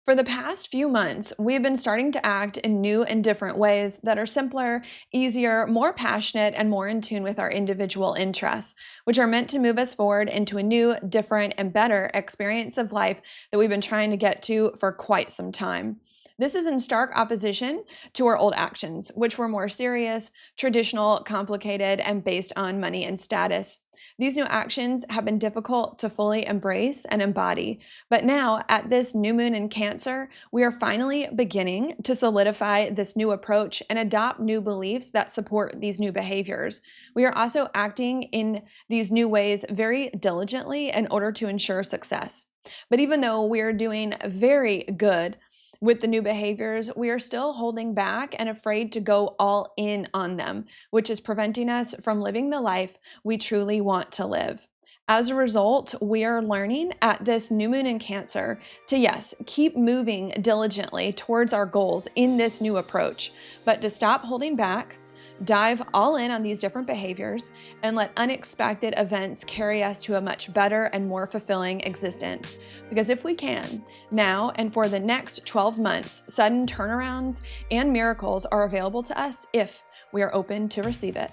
For the past few months, we've been starting to act in new and different ways that are simpler, easier, more passionate, and more in tune with our individual interests, which are meant to move us forward into a new, different, and better experience of life that we've been trying to get to for quite some time. This is in stark opposition to our old actions, which were more serious, traditional, complicated, and based on money and status. These new actions have been difficult to fully embrace and embody, but now, at this new moon in Cancer, we are finally beginning to solidify this new approach and adopt new beliefs that support these new behaviors. We are also acting in these new ways very diligently in order to ensure success. But even though we are doing very good with the new behaviors, we are still holding back and afraid to go all in on them, which is preventing us from living the life we truly want to live. As a result, we are learning at this new moon in Cancer to, yes, keep moving diligently towards our goals in this new approach, but to stop holding back, dive all in on these different behaviors, and let unexpected events carry us to a much better and more fulfilling existence. Because if we can, now and for the next 12 months, sudden turnarounds and miracles are available to us if we are open to receive it.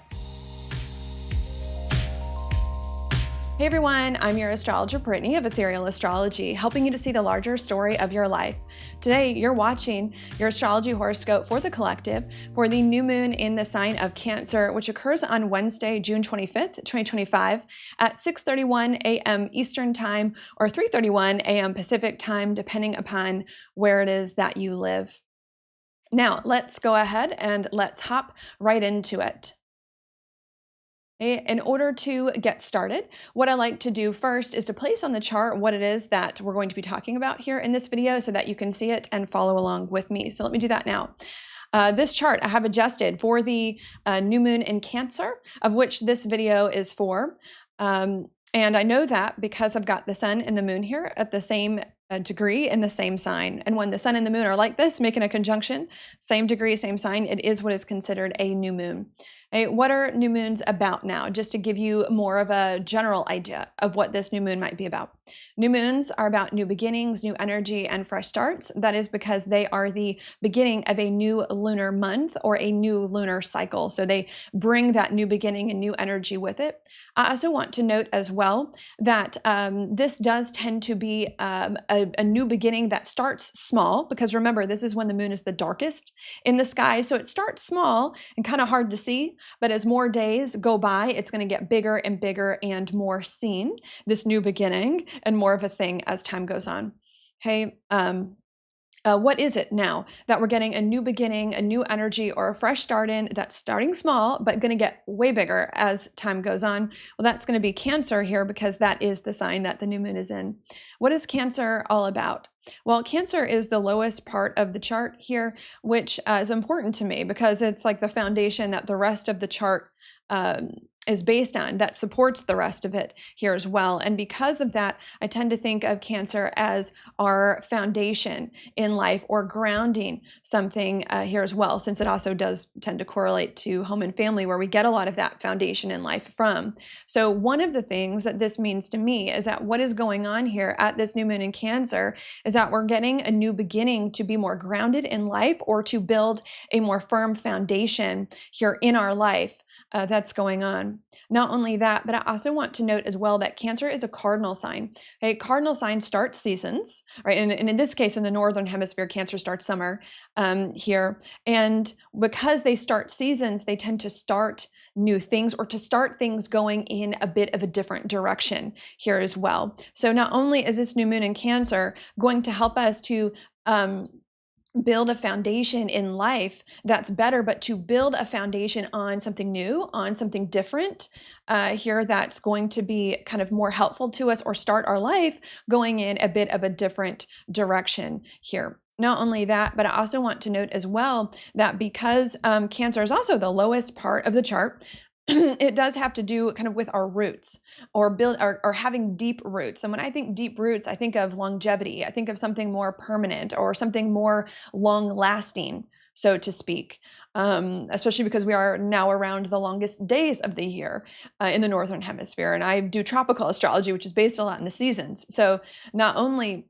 Hey everyone, I'm your astrologer Brittany of Ethereal Astrology, helping you to see the larger story of your life. Today, you're watching your astrology horoscope for the collective for the new moon in the sign of Cancer, which occurs on Wednesday, June 25th, 2025 at 6:31 a.m. Eastern Time or 3:31 a.m. Pacific Time, depending upon where it is that you live. Now, let's go ahead and let's hop right into it. In order to get started, what I like to do first is to place on the chart what it is that we're going to be talking about here in this video so that you can see it and follow along with me. So let me do that now. This chart I have adjusted for the new moon in Cancer, of which this video is for. And I know that because I've got the sun and the moon here at the same degree in the same sign. And when the sun and the moon are like this, making a conjunction, same degree, same sign, it is what is considered a new moon. Okay, what are new moons about now? Just to give you more of a general idea of what this new moon might be about. New moons are about new beginnings, new energy, and fresh starts. That is because they are the beginning of a new lunar month or a new lunar cycle. So they bring that new beginning and new energy with it. I also want to note as well that this does tend to be a new beginning that starts small, because remember, this is when the moon is the darkest in the sky. So it starts small and kind of hard to see. But as more days go by, it's going to get bigger and bigger and more seen, this new beginning, and more of a thing as time goes on. Okay. What is it now that we're getting a new beginning, a new energy, or a fresh start in that's starting small, but going to get way bigger as time goes on? Well, that's going to be Cancer here because that is the sign that the new moon is in. What is Cancer all about? Well, Cancer is the lowest part of the chart here, which is important to me because it's like the foundation that the rest of the chart is based on, that supports the rest of it here as well. And because of that, I tend to think of Cancer as our foundation in life or grounding something here as well, since it also does tend to correlate to home and family, where we get a lot of that foundation in life from. So one of the things that this means to me is that what is going on here at this new moon in Cancer is that we're getting a new beginning to be more grounded in life or to build a more firm foundation here in our life that's going on. Not only that, but I also want to note as well that Cancer is a cardinal sign. Okay, cardinal signs start seasons, right? And in this case, in the northern hemisphere, Cancer starts summer here. And because they start seasons, they tend to start new things or to start things going in a bit of a different direction here as well. So not only is this new moon in Cancer going to help us to build a foundation in life that's better, but to build a foundation on something new, on something different here that's going to be kind of more helpful to us or start our life going in a bit of a different direction here. Not only that, but I also want to note as well that because Cancer is also the lowest part of the chart, it does have to do kind of with our roots or having deep roots. And when I think deep roots, I think of longevity. I think of something more permanent or something more long lasting, so to speak, especially because we are now around the longest days of the year in the Northern Hemisphere. And I do tropical astrology, which is based a lot in the seasons. So not only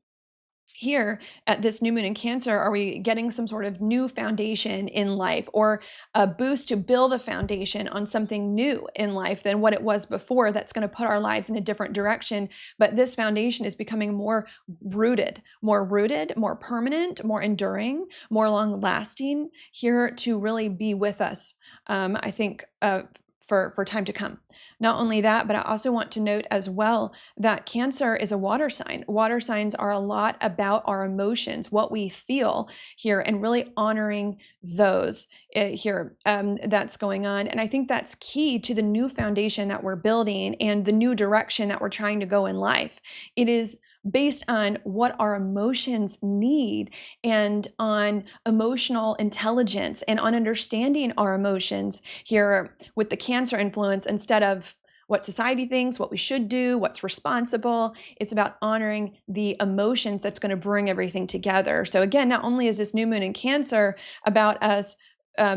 here at this new moon in Cancer, are we getting some sort of new foundation in life, or a boost to build a foundation on something new in life than what it was before, that's going to put our lives in a different direction? But this foundation is becoming more rooted, more permanent, more enduring, more long lasting, here to really be with us, I think, for time to come. Not only that, but I also want to note as well that Cancer is a water sign. Water signs are a lot about our emotions, what we feel here, and really honoring those here that's going on. And I think that's key to the new foundation that we're building and the new direction that we're trying to go in life. It is based on what our emotions need, and on emotional intelligence, and on understanding our emotions here with the Cancer influence, instead of what society thinks, what we should do, what's responsible. It's about honoring the emotions that's going to bring everything together. So again, not only is this new moon in Cancer about us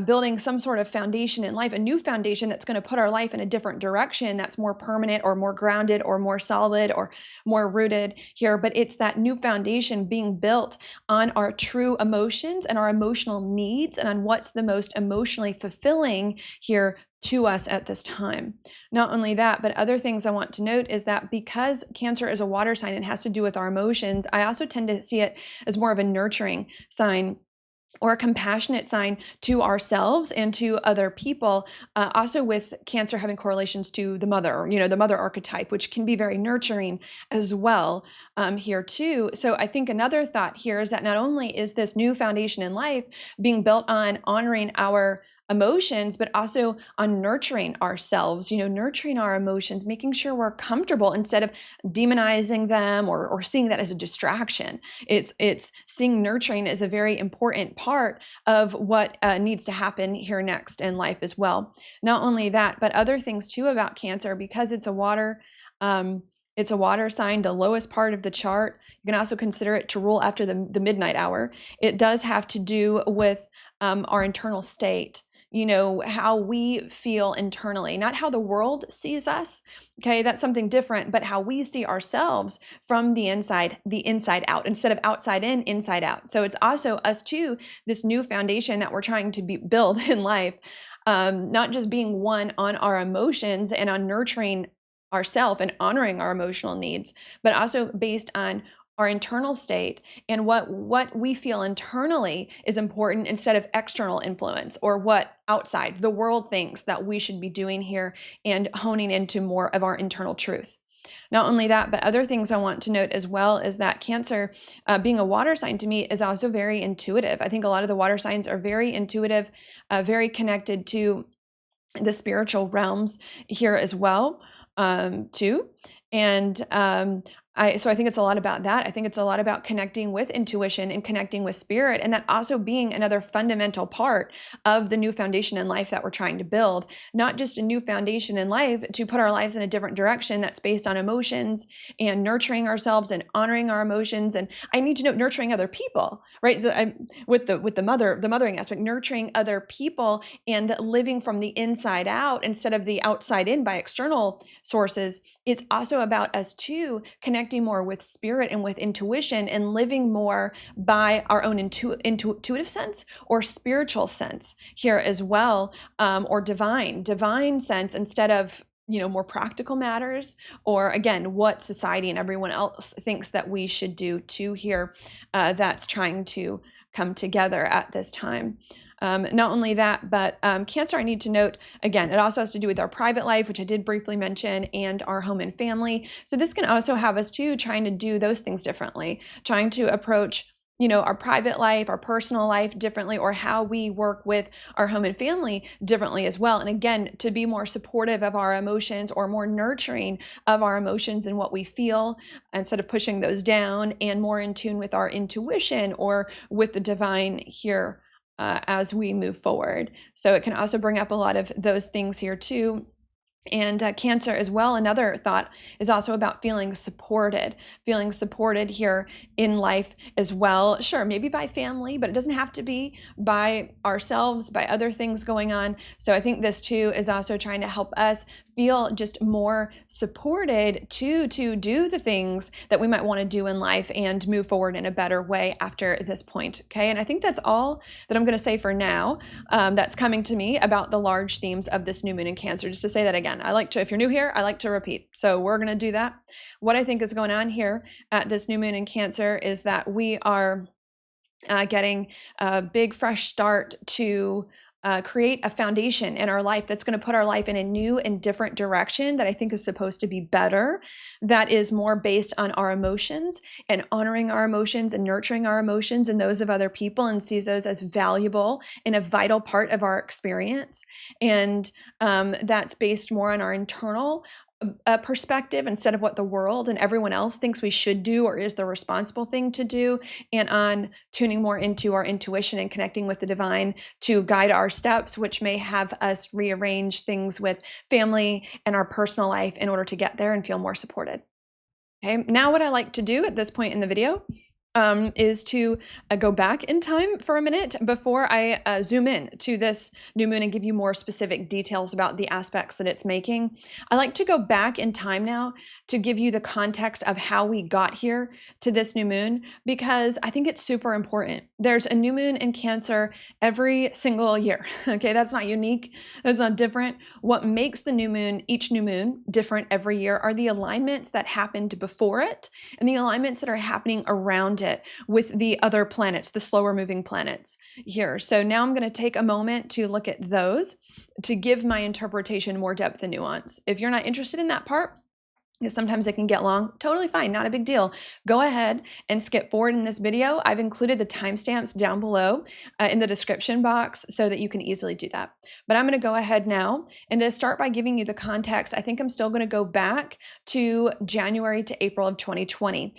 building some sort of foundation in life, a new foundation that's going to put our life in a different direction, that's more permanent or more grounded or more solid or more rooted here, but it's that new foundation being built on our true emotions and our emotional needs, and on what's the most emotionally fulfilling here to us at this time. Not only that, but other things I want to note is that because Cancer is a water sign, it has to do with our emotions, I also tend to see it as more of a nurturing sign, or a compassionate sign to ourselves and to other people. Also with Cancer having correlations to the mother, the mother archetype, which can be very nurturing as well here too. So I think another thought here is that not only is this new foundation in life being built on honoring our emotions, but also on nurturing ourselves, nurturing our emotions, making sure we're comfortable instead of demonizing them or seeing that as a distraction. It's seeing nurturing as a very important part of what needs to happen here next in life as well. Not only that, but other things too about Cancer, because it's a water sign, the lowest part of the chart. You can also consider it to rule after the midnight hour. It does have to do with our internal state, how we feel internally, not how the world sees us. Okay, that's something different, but how we see ourselves from the inside out, instead of outside in, inside out. So it's also us too, this new foundation that we're trying to build in life, not just being one on our emotions and on nurturing ourselves and honoring our emotional needs, but also based on our internal state, and what we feel internally is important, instead of external influence or what outside the world thinks that we should be doing here, and honing into more of our internal truth. Not only that, but other things I want to note as well is that Cancer, being a water sign to me, is also very intuitive. I think a lot of the water signs are very intuitive, very connected to the spiritual realms here as well, too. And so I think it's a lot about that. I think it's a lot about connecting with intuition and connecting with spirit, and that also being another fundamental part of the new foundation in life that we're trying to build. Not just a new foundation in life to put our lives in a different direction that's based on emotions and nurturing ourselves and honoring our emotions. And I need to know nurturing other people, right? So with the mothering aspect, nurturing other people and living from the inside out instead of the outside in by external sources. It's also about us too connecting more with spirit and with intuition, and living more by our own intuitive sense or spiritual sense here as well, or divine sense, instead of more practical matters, or again what society and everyone else thinks that we should do too here, that's trying to come together at this time. Not only that, but Cancer, I need to note, again, it also has to do with our private life, which I did briefly mention, and our home and family. So this can also have us too trying to do those things differently, trying to approach our private life, our personal life differently, or how we work with our home and family differently as well. And again, to be more supportive of our emotions, or more nurturing of our emotions and what we feel, instead of pushing those down, and more in tune with our intuition or with the divine here as we move forward. So it can also bring up a lot of those things here too. And Cancer as well, another thought is also about feeling supported here in life as well. Sure, maybe by family, but it doesn't have to be by ourselves, by other things going on. So I think this too is also trying to help us feel just more supported to do the things that we might want to do in life and move forward in a better way after this point. Okay, and I think that's all that I'm going to say for now. That's coming to me about the large themes of this new moon in Cancer. Just to say that again, I like to, if you're new here, I like to repeat. So we're going to do that. What I think is going on here at this new moon in Cancer is that we are getting a big fresh start to create a foundation in our life that's going to put our life in a new and different direction that I think is supposed to be better, that is more based on our emotions and honoring our emotions and nurturing our emotions and those of other people, and sees those as valuable and a vital part of our experience. And that's based more on our internal perspective instead of what the world and everyone else thinks we should do or is the responsible thing to do, and on tuning more into our intuition and connecting with the divine to guide our steps, which may have us rearrange things with family and our personal life in order to get there and feel more supported. Okay, now what I like to do at this point in the video is to go back in time for a minute before I zoom in to this new moon and give you more specific details about the aspects that it's making. I like to go back in time now to give you the context of how we got here to this new moon, because I think it's super important. There's a new moon in Cancer every single year. Okay, that's not unique. That's not different. What makes the new moon, each new moon, different every year are the alignments that happened before it and the alignments that are happening around it with the other planets, the slower moving planets here. So now I'm going to take a moment to look at those to give my interpretation more depth and nuance. If you're not interested in that part, because sometimes it can get long, totally fine, not a big deal. Go ahead and skip forward in this video. I've included the timestamps down below in the description box so that you can easily do that. But I'm going to go ahead now and to start by giving you the context. I think I'm still going to go back to January to April of 2020.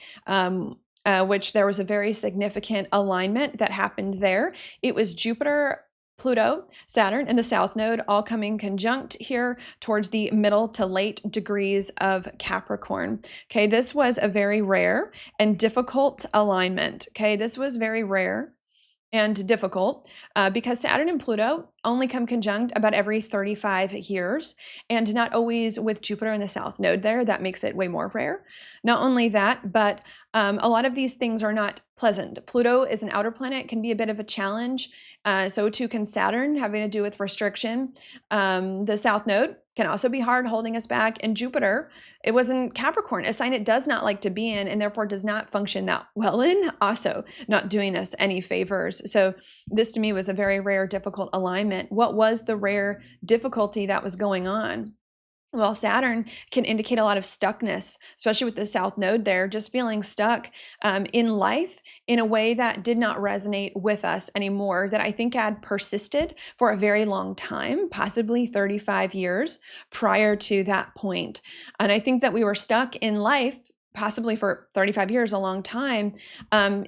Which there was a very significant alignment that happened there. It was Jupiter, Pluto, Saturn, and the South Node all coming conjunct here towards the middle to late degrees of Capricorn. Okay, this was a very rare and difficult alignment. Okay, this was very rare and difficult because Saturn and Pluto only come conjunct about every 35 years, and not always with Jupiter in the South Node there. That makes it way more rare. Not only that, but a lot of these things are not pleasant. Pluto is an outer planet, can be a bit of a challenge. So too can Saturn, having to do with restriction. The South Node can also be hard, holding us back. And Jupiter, it was in Capricorn, a sign it does not like to be in, and therefore does not function that well in, also not doing us any favors. So this to me was a very rare, difficult alignment. What was the rare difficulty that was going on? Well, Saturn can indicate a lot of stuckness, especially with the South Node there, just feeling stuck in life in a way that did not resonate with us anymore, that I think had persisted for a very long time, possibly 35 years prior to that point. And I think that we were stuck in life possibly for 35 years, a long time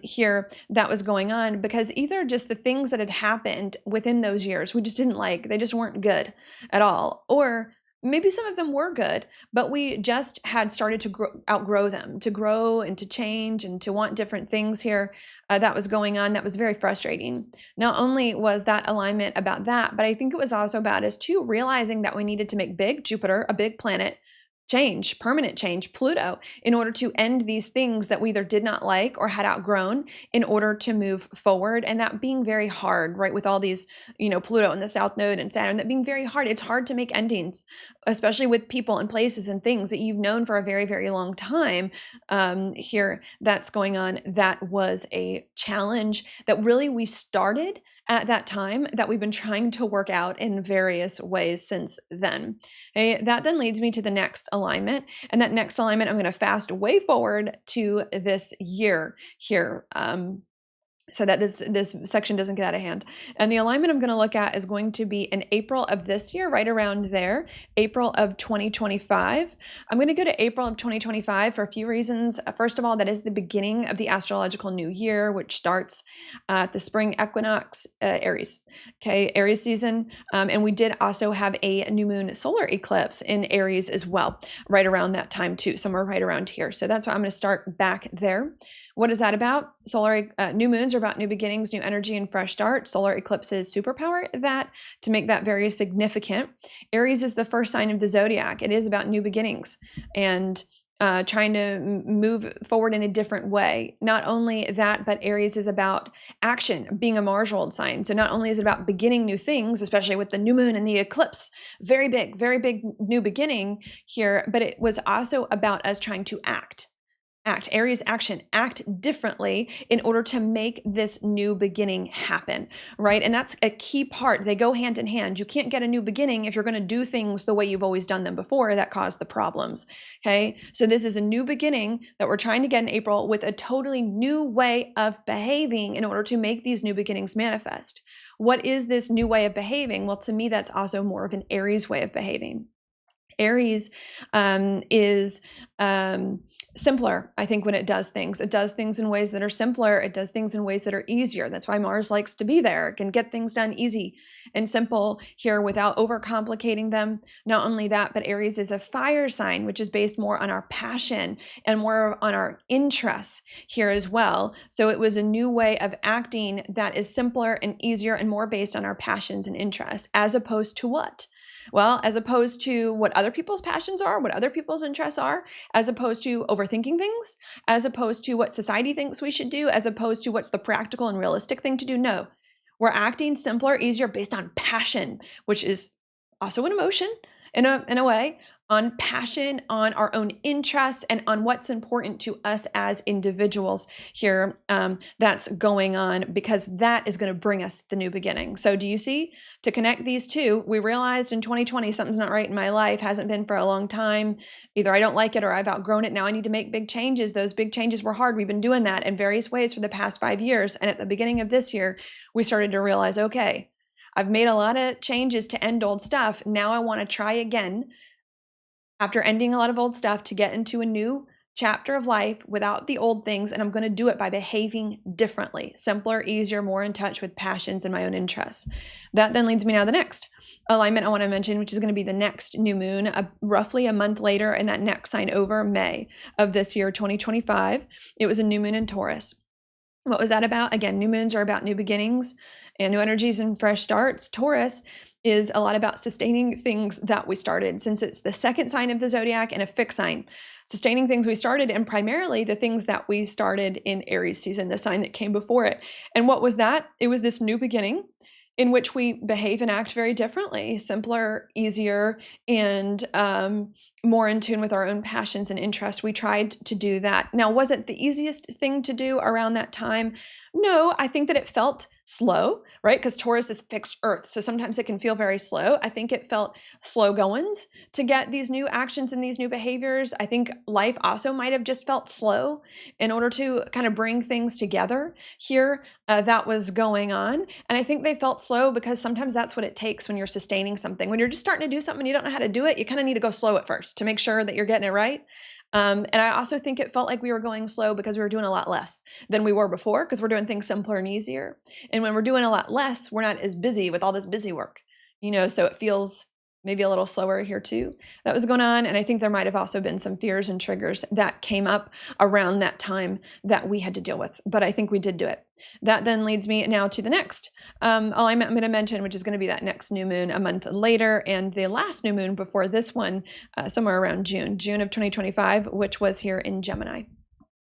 here that was going on, because either just the things that had happened within those years we just didn't like, they just weren't good at all, or maybe some of them were good, but we just had started to outgrow them, to grow and to change and to want different things here that was going on. That was very frustrating. Not only was that alignment about that, but I think it was also about us too realizing that we needed to make big Jupiter, a big planet, change, permanent change, Pluto, in order to end these things that we either did not like or had outgrown in order to move forward. And that being very hard, right? With all these, Pluto and the South Node and Saturn, that being very hard. It's hard to make endings, especially with people and places and things that you've known for a very, very long time. Here that's going on. That was a challenge that really we started at that time that we've been trying to work out in various ways since then. Okay, that then leads me to the next alignment. And that next alignment, I'm going to fast way forward to this year here. so that this section doesn't get out of hand. And the alignment I'm going to look at is going to be in April of this year, right around there, April of 2025. I'm going to go to April of 2025 for a few reasons. First of all, that is the beginning of the astrological new year, which starts at the spring equinox, Aries. Okay, Aries season. And we did also have a new moon solar eclipse in Aries as well, right around that time too, somewhere right around here. So that's why I'm going to start back there. What is that about? Solar new moons are about new beginnings, new energy, and fresh start. Solar eclipses superpower that to make that very significant. Aries is the first sign of the zodiac. It is about new beginnings and trying to move forward in a different way. Not only that, but Aries is about action, being a Mars ruled sign. So not only is it about beginning new things, especially with the new moon and the eclipse, very big new beginning here, but it was also about us trying to act. Aries action, act differently in order to make this new beginning happen, right? And that's a key part. They go hand in hand. You can't get a new beginning if you're going to do things the way you've always done them before. That caused the problems, okay? So this is a new beginning that we're trying to get in April with a totally new way of behaving in order to make these new beginnings manifest. What is this new way of behaving? Well, to me, that's also more of an Aries way of behaving. Aries is simpler, I think, when it does things. It does things in ways that are simpler. It does things in ways that are easier. That's why Mars likes to be there. It can get things done easy and simple here without overcomplicating them. Not only that, but Aries is a fire sign, which is based more on our passion and more on our interests here as well. So it was a new way of acting that is simpler and easier and more based on our passions and interests, as opposed to what? Well, as opposed to what other people's passions are, what other people's interests are, as opposed to overthinking things, as opposed to what society thinks we should do, as opposed to what's the practical and realistic thing to do. No, we're acting simpler, easier based on passion, which is also an emotion in a way, on passion, on our own interests, and on what's important to us as individuals here that's going on, because that is going to bring us the new beginning. So do you see? To connect these two, we realized in 2020 something's not right in my life, hasn't been for a long time. Either I don't like it or I've outgrown it. Now I need to make big changes. Those big changes were hard. We've been doing that in various ways for the past 5 years. And at the beginning of this year, we started to realize, okay, I've made a lot of changes to end old stuff. Now I want to try again, after ending a lot of old stuff, to get into a new chapter of life without the old things. And I'm going to do it by behaving differently, simpler, easier, more in touch with passions and my own interests. That then leads me now to the next alignment I want to mention, which is going to be the next new moon, roughly a month later, in that next sign over, May of this year, 2025. It was a new moon in Taurus. What was that about? Again, new moons are about new beginnings and new energies and fresh starts. Taurus is a lot about sustaining things that we started, since it's the second sign of the zodiac and a fixed sign. Sustaining things we started, and primarily the things that we started in Aries season, the sign that came before it. And what was that? It was this new beginning in which we behave and act very differently, simpler, easier, and more in tune with our own passions and interests. We tried to do that. Now, was it the easiest thing to do around that time? No, I think that it felt slow, right? Because Taurus is fixed earth. So sometimes it can feel very slow. I think it felt slow goings to get these new actions and these new behaviors. I think life also might have just felt slow in order to kind of bring things together here that was going on. And I think they felt slow because sometimes that's what it takes when you're sustaining something. When you're just starting to do something and you don't know how to do it, you kind of need to go slow at first to make sure that you're getting it right. And I also think it felt like we were going slow because we were doing a lot less than we were before, because we're doing things simpler and easier. And when we're doing a lot less, we're not as busy with all this busy work, so it feels maybe a little slower here too. That was going on. And I think there might have also been some fears and triggers that came up around that time that we had to deal with. But I think we did do it. That then leads me now to the next alignment I'm going to mention, which is going to be that next new moon a month later, and the last new moon before this one, somewhere around June of 2025, which was here in Gemini.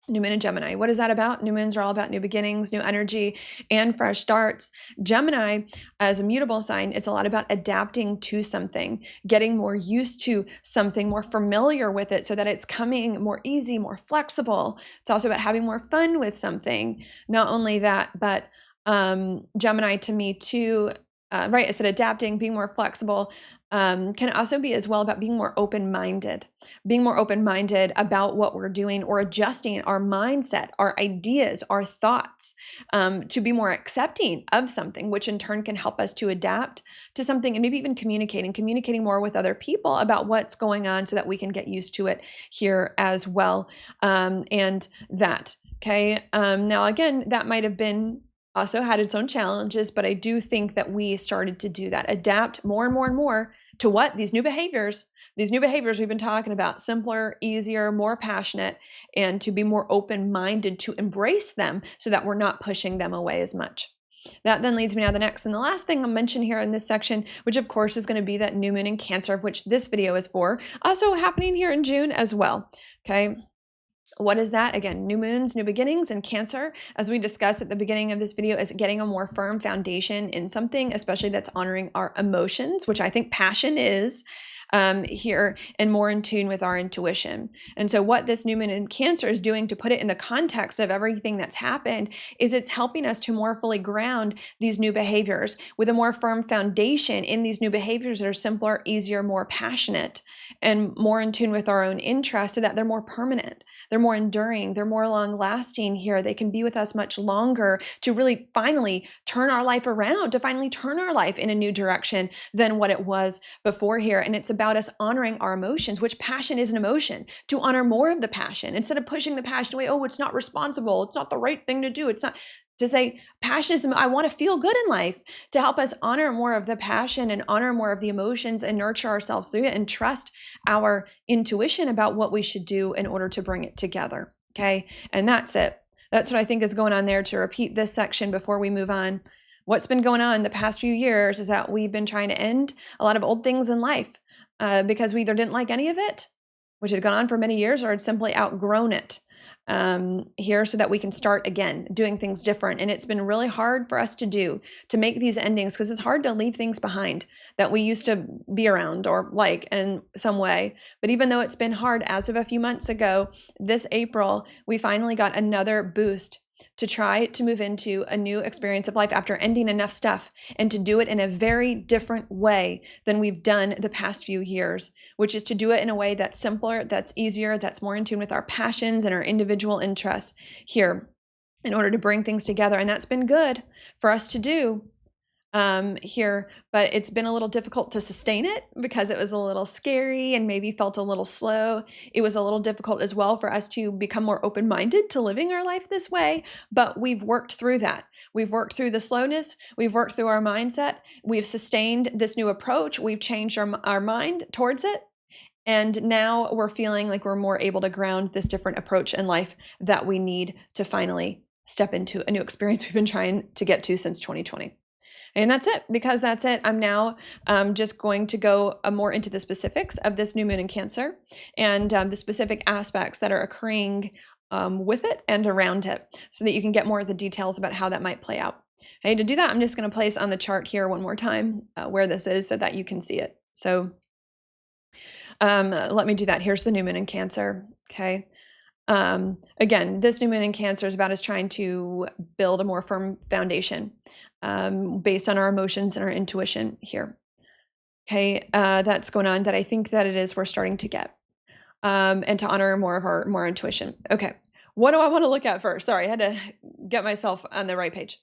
New moon in Gemini. What is that about? New moons are all about new beginnings, new energy, and fresh starts. Gemini, as a mutable sign, it's a lot about adapting to something, getting more used to something, more familiar with it so that it's coming more easy, more flexible. It's also about having more fun with something. Not only that, but Gemini to me too right, I said adapting, being more flexible, can also be as well about being more open-minded, about what we're doing or adjusting our mindset, our ideas, our thoughts, to be more accepting of something, which in turn can help us to adapt to something, and maybe even communicating more with other people about what's going on so that we can get used to it here as well. And that, okay. Now, again, that might have been also had its own challenges, but I do think that we started to do that, adapt more and more and more to what? These new behaviors we've been talking about, simpler, easier, more passionate, and to be more open-minded to embrace them so that we're not pushing them away as much. That then leads me now to the next and the last thing I'll mention here in this section, which of course is going to be that new moon in Cancer, of which this video is for, also happening here in June as well, okay? What is that? Again, new moons, new beginnings, and Cancer, as we discussed at the beginning of this video, is getting a more firm foundation in something, especially that's honoring our emotions, which I think passion is here, and more in tune with our intuition. And so what this new moon in Cancer is doing, to put it in the context of everything that's happened, is it's helping us to more fully ground these new behaviors with a more firm foundation in these new behaviors that are simpler, easier, more passionate, and more in tune with our own interests, so that they're more permanent, they're more enduring, they're more long lasting here. They can be with us much longer to really finally turn our life around, to finally turn our life in a new direction than what it was before here. And it's about us honoring our emotions, which passion is an emotion, to honor more of the passion instead of pushing the passion away. Oh, it's not responsible. It's not the right thing to do. It's not. To say passion is, I want to feel good in life, to help us honor more of the passion and honor more of the emotions and nurture ourselves through it and trust our intuition about what we should do in order to bring it together. Okay. And that's it. That's what I think is going on there. To repeat this section before we move on, what's been going on the past few years is that we've been trying to end a lot of old things in life because we either didn't like any of it, which had gone on for many years, or had simply outgrown it here, so that we can start again doing things different. And it's been really hard for us to make these endings, because it's hard to leave things behind that we used to be around or like in some way. But even though it's been hard, as of a few months ago, this April, we finally got another boost to try to move into a new experience of life after ending enough stuff, and to do it in a very different way than we've done the past few years, which is to do it in a way that's simpler, that's easier, that's more in tune with our passions and our individual interests here, in order to bring things together. And that's been good for us to do here, but it's been a little difficult to sustain it because it was a little scary and maybe felt a little slow. It was a little difficult as well for us to become more open-minded to living our life this way, but we've worked through that. We've worked through the slowness. We've worked through our mindset. We've sustained this new approach. We've changed our mind towards it. And now we're feeling like we're more able to ground this different approach in life that we need to finally step into a new experience we've been trying to get to since 2020. And that's it, because that's it. I'm now just going to go more into the specifics of this new moon in Cancer, and the specific aspects that are occurring with it and around it, so that you can get more of the details about how that might play out. Okay, to do that, I'm just going to place on the chart here one more time where this is, so that you can see it. So let me do that. Here's the new moon in Cancer. Okay. Again, this new moon in Cancer is about us trying to build a more firm foundation based on our emotions and our intuition here. Okay, that's going on, that I think that it is we're starting to get, and to honor more of our more intuition. Okay, what do I want to look at first? Sorry, I had to get myself on the right page.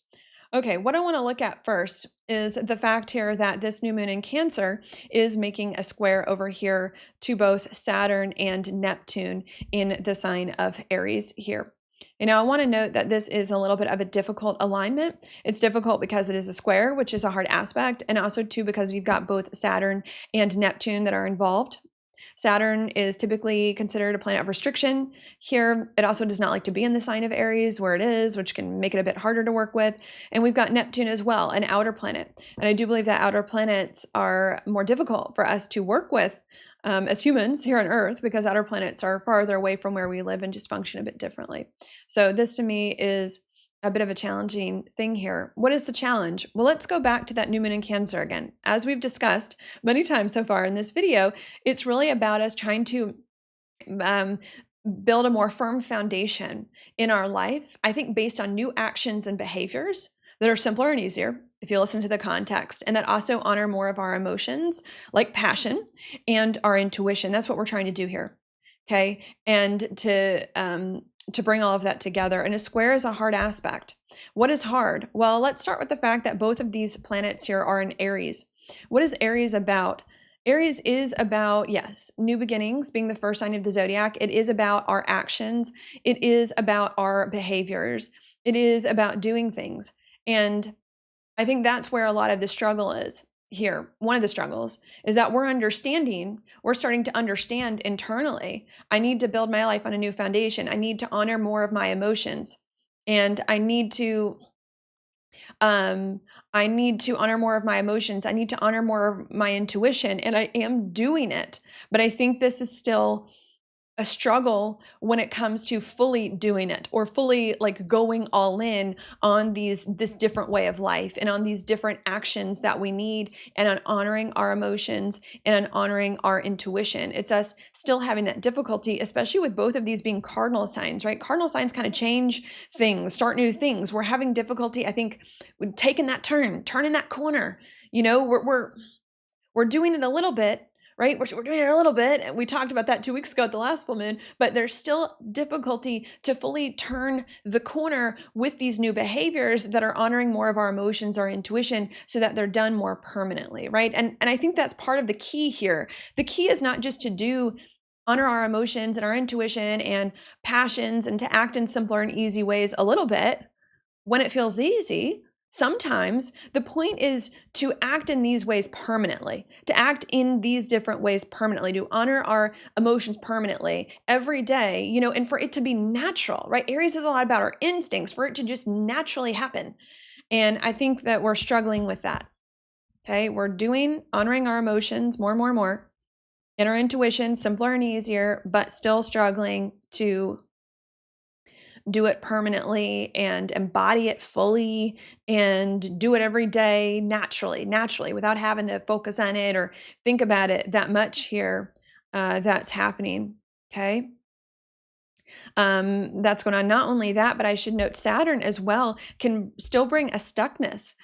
Okay, what I want to look at first is the fact here that this new moon in Cancer is making a square over here to both Saturn and Neptune in the sign of Aries here. And now I want to note that this is a little bit of a difficult alignment. It's difficult because it is a square, which is a hard aspect, and also too because we've got both Saturn and Neptune that are involved. Saturn is typically considered a planet of restriction. Here, it also does not like to be in the sign of Aries where it is, which can make it a bit harder to work with. And we've got Neptune as well, an outer planet. And I do believe that outer planets are more difficult for us to work with as humans here on Earth, because outer planets are farther away from where we live and just function a bit differently. So this to me is a bit of a challenging thing here. What is the challenge? Well, let's go back to that new moon in Cancer again. As we've discussed many times so far in this video, it's really about us trying to build a more firm foundation in our life, I think based on new actions and behaviors that are simpler and easier, if you listen to the context, and that also honor more of our emotions, like passion and our intuition. That's what we're trying to do here. Okay. And to bring all of that together. And a square is a hard aspect. What is hard? Well, let's start with the fact that both of these planets here are in Aries. What is Aries about? Aries is about, yes, new beginnings, being the first sign of the zodiac. It is about our actions. It is about our behaviors. It is about doing things. And I think that's where a lot of the struggle is here. One of the struggles is that we're starting to understand internally, I need to build my life on a new foundation. I need to honor more of my emotions. And I need to honor more of my emotions. I need to honor more of my intuition. And I am doing it. But I think this is still a struggle when it comes to fully doing it, or fully like going all in on this different way of life, and on these different actions that we need, and on honoring our emotions, and on honoring our intuition. It's us still having that difficulty, especially with both of these being cardinal signs, right? Cardinal signs kind of change things, start new things. We're having difficulty, I think, with taking that turning that corner. You know, we're doing it a little bit, right? We're doing it a little bit. And we talked about that 2 weeks ago at the last full moon, but there's still difficulty to fully turn the corner with these new behaviors that are honoring more of our emotions, our intuition, so that they're done more permanently, right? And I think that's part of the key here. The key is not just to honor our emotions and our intuition and passions, and to act in simpler and easy ways a little bit when it feels easy. Sometimes the point is to act in these ways permanently, to act in these different ways permanently, to honor our emotions permanently every day, you know, and for it to be natural, right? Aries is a lot about our instincts, for it to just naturally happen. And I think that we're struggling with that. Okay. We're honoring our emotions more and more and more, and our intuition simpler and easier, but still struggling to do it permanently and embody it fully and do it every day naturally without having to focus on it or think about it that much here. That's happening. Okay. That's going on. Not only that, but I should note Saturn as well can still bring a stuckness,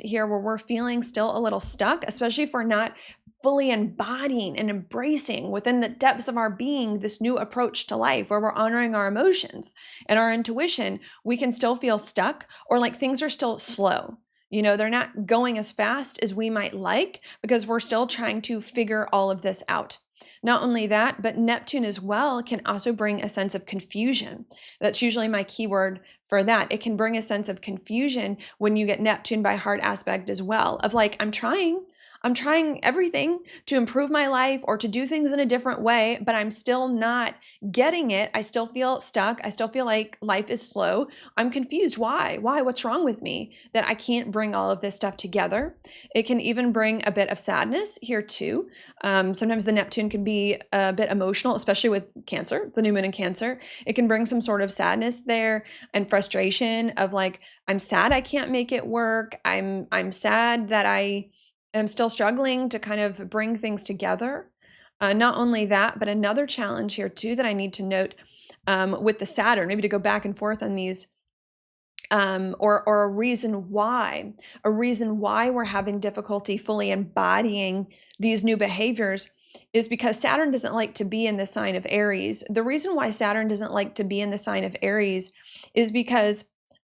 here where we're feeling still a little stuck, especially if we're not fully embodying and embracing within the depths of our being this new approach to life, where we're honoring our emotions and our intuition. We can still feel stuck, or like things are still slow. You know, they're not going as fast as we might like, because we're still trying to figure all of this out. Not only that, but Neptune as well can also bring a sense of confusion. That's usually my keyword for that. It can bring a sense of confusion when you get Neptune by hard aspect as well, of like, I'm trying everything to improve my life or to do things in a different way, but I'm still not getting it. I still feel stuck. I still feel like life is slow. I'm confused. Why? What's wrong with me that I can't bring all of this stuff together? It can even bring a bit of sadness here too. Sometimes the Neptune can be a bit emotional, especially with Cancer, the new moon in Cancer. It can bring some sort of sadness there and frustration of like, I'm sad I can't make it work. I'm sad that I'm still struggling to kind of bring things together. Not only that, but another challenge here too that I need to note with the Saturn, maybe to go back and forth on these, or a reason why we're having difficulty fully embodying these new behaviors is because Saturn doesn't like to be in the sign of Aries. The reason why Saturn doesn't like to be in the sign of Aries is because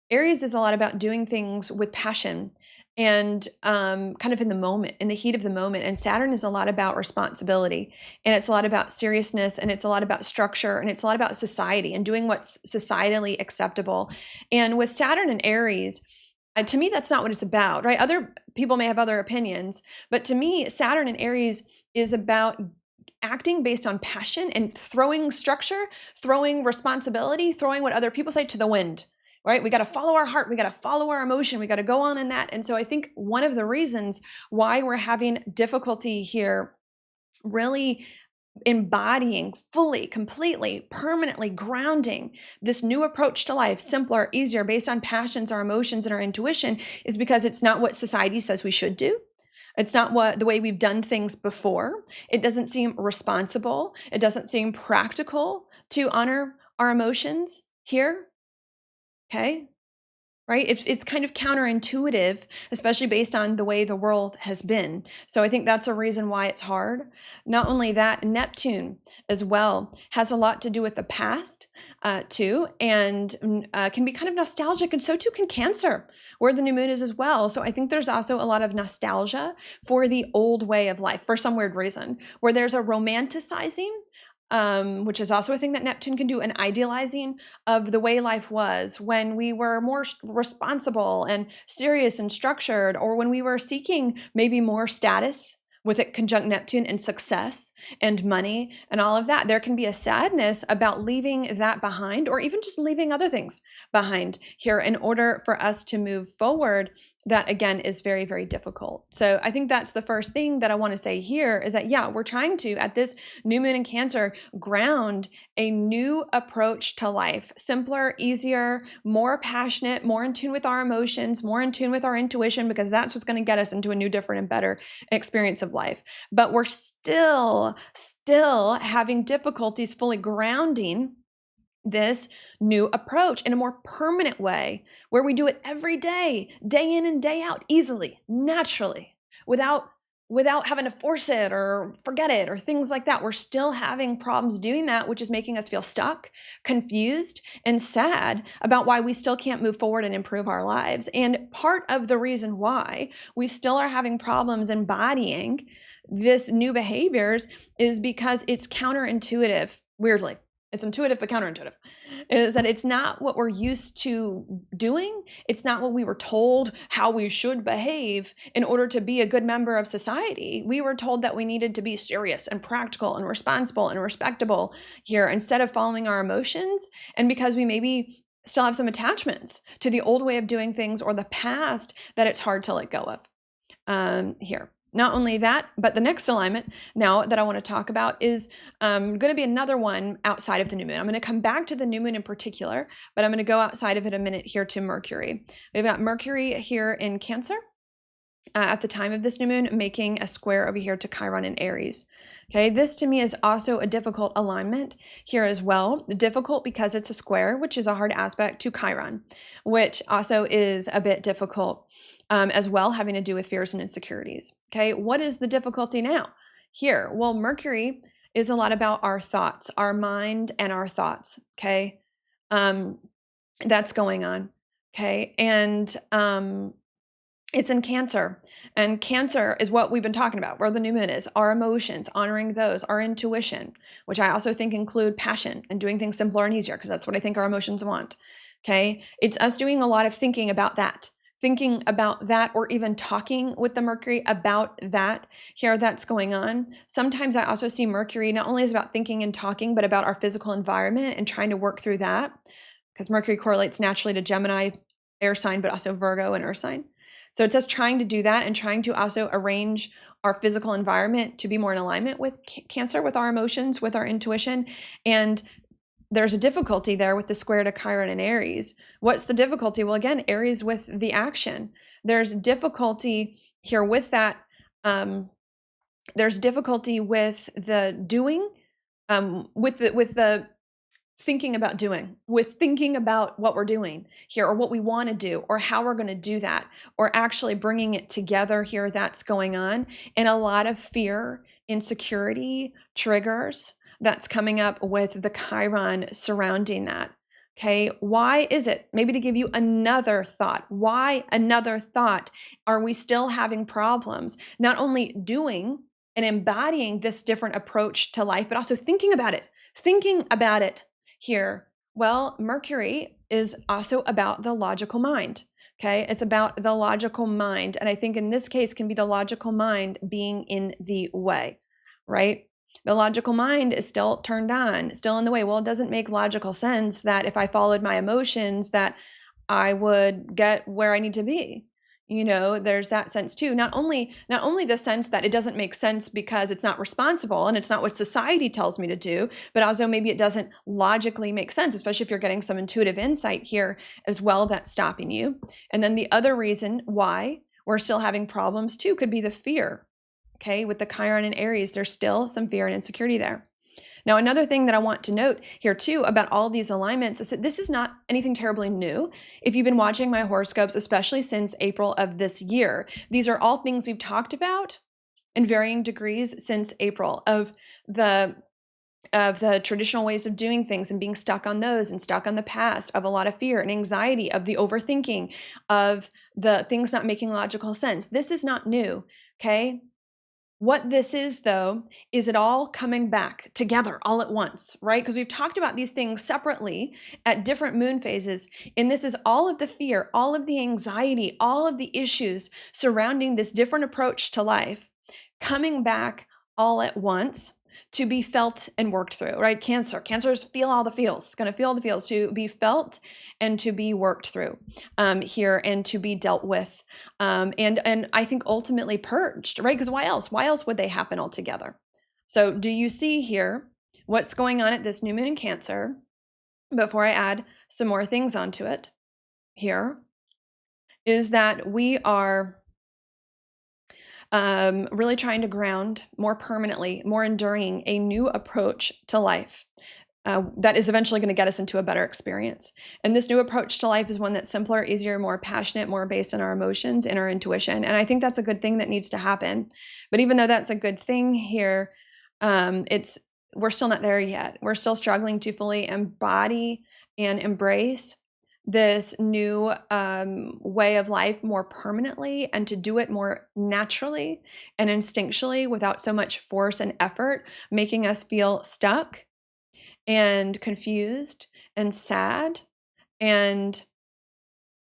Aries is a lot about doing things with passion and kind of in the moment, in the heat of the moment. And Saturn is a lot about responsibility, and it's a lot about seriousness, and it's a lot about structure, and it's a lot about society and doing what's societally acceptable. And with Saturn and Aries, to me, that's not what it's about, right? Other people may have other opinions, but to me, Saturn and Aries is about acting based on passion and throwing structure, throwing responsibility, throwing what other people say to the wind. Right? We got to follow our heart. We got to follow our emotion. We got to go on in that. And so I think one of the reasons why we're having difficulty here really embodying fully, completely, permanently grounding this new approach to life, simpler, easier, based on passions, our emotions, and our intuition, is because it's not what society says we should do. It's not the way we've done things before. It doesn't seem responsible. It doesn't seem practical to honor our emotions here. Okay. right? It's kind of counterintuitive, especially based on the way the world has been. So I think that's a reason why it's hard. Not only that, Neptune as well has a lot to do with the past too, and can be kind of nostalgic, and so too can Cancer, where the new moon is as well. So I think there's also a lot of nostalgia for the old way of life for some weird reason, where there's a romanticizing, which is also a thing that Neptune can do, an idealizing of the way life was when we were more responsible and serious and structured, or when we were seeking maybe more status with it conjunct Neptune and success and money and all of that. There can be a sadness about leaving that behind, or even just leaving other things behind here in order for us to move forward. That again is very, very difficult. So I think that's the first thing that I want to say here is that, yeah, we're trying to, at this new moon in Cancer, ground a new approach to life. Simpler, easier, more passionate, more in tune with our emotions, more in tune with our intuition, because that's what's going to get us into a new, different, and better experience of life. But we're still having difficulties fully grounding this new approach in a more permanent way, where we do it every day, day in and day out, easily, naturally, without having to force it or forget it or things like that. We're still having problems doing that, which is making us feel stuck, confused, and sad about why we still can't move forward and improve our lives. And part of the reason why we still are having problems embodying this new behaviors is because it's counterintuitive, weirdly. It's intuitive but counterintuitive, is that it's not what we're used to doing. It's not what we were told how we should behave in order to be a good member of society. We were told that we needed to be serious and practical and responsible and respectable here instead of following our emotions. And because we maybe still have some attachments to the old way of doing things or the past, that it's hard to let go of here. Not only that, but the next alignment now that I want to talk about is going to be another one outside of the new moon. I'm going to come back to the new moon in particular, but I'm going to go outside of it a minute here to Mercury. We've got Mercury here in Cancer at the time of this new moon, making a square over here to Chiron in Aries. Okay, this to me is also a difficult alignment here as well. Difficult because it's a square, which is a hard aspect to Chiron, which also is a bit difficult as well, having to do with fears and insecurities. Okay, what is the difficulty now here? Well, Mercury is a lot about our thoughts, our mind and our thoughts. Okay, that's going on. Okay, and it's in Cancer, and Cancer is what we've been talking about, where the new moon is, our emotions, honoring those, our intuition, which I also think include passion and doing things simpler and easier, because that's what I think our emotions want. Okay, it's us doing a lot of thinking about that, or even talking with the Mercury about that here that's going on. Sometimes I also see Mercury not only is about thinking and talking, but about our physical environment and trying to work through that, because Mercury correlates naturally to Gemini, air sign, but also Virgo and earth sign. So it's us trying to do that and trying to also arrange our physical environment to be more in alignment with Cancer, with our emotions, with our intuition. And there's a difficulty there with the square to Chiron and Aries. What's the difficulty? Well, again, Aries with the action. There's difficulty here with that. There's difficulty with the doing, with the thinking about doing, with thinking about what we're doing here, or what we want to do, or how we're going to do that, or actually bringing it together here. That's going on. And a lot of fear, insecurity, triggers that's coming up with the Chiron surrounding that. Okay, why is it? Maybe to give you another thought. Why another thought are we still having problems? Not only doing and embodying this different approach to life, but also thinking about it. Here. Well, Mercury is also about the logical mind. Okay, it's about the logical mind. And I think in this case can be the logical mind being in the way, right? The logical mind is still turned on, still in the way. Well, it doesn't make logical sense that if I followed my emotions that I would get where I need to be. You know, there's that sense too. Not only the sense that it doesn't make sense because it's not responsible and it's not what society tells me to do, but also maybe it doesn't logically make sense, especially if you're getting some intuitive insight here as well that's stopping you. And then the other reason why we're still having problems too could be the fear. Okay, with the Chiron and Aries, there's still some fear and insecurity there. Now, another thing that I want to note here too about all these alignments is that this is not anything terribly new. If you've been watching my horoscopes, especially since April of this year, these are all things we've talked about in varying degrees since April of the traditional ways of doing things and being stuck on those and stuck on the past, of a lot of fear and anxiety, of the overthinking, of the things not making logical sense. This is not new, okay? What this is, though, is it all coming back together all at once, right? Because we've talked about these things separately at different moon phases, and this is all of the fear, all of the anxiety, all of the issues surrounding this different approach to life coming back all at once to be felt and worked through, right? Cancers feel all the feels, going to feel all the feels, to be felt and to be worked through here, and to be dealt with, and I think ultimately purged, right? Because why else? Why else would they happen all together? So do you see here what's going on at this new moon in Cancer? Before I add some more things onto it here, is that we are really trying to ground more permanently, more enduring, a new approach to life that is eventually going to get us into a better experience. And this new approach to life is one that's simpler, easier, more passionate, more based on our emotions and our intuition. And I think that's a good thing that needs to happen. But even though that's a good thing here, we're still not there yet. We're still struggling to fully embody and embrace this new way of life more permanently, and to do it more naturally and instinctually without so much force and effort, making us feel stuck and confused and sad and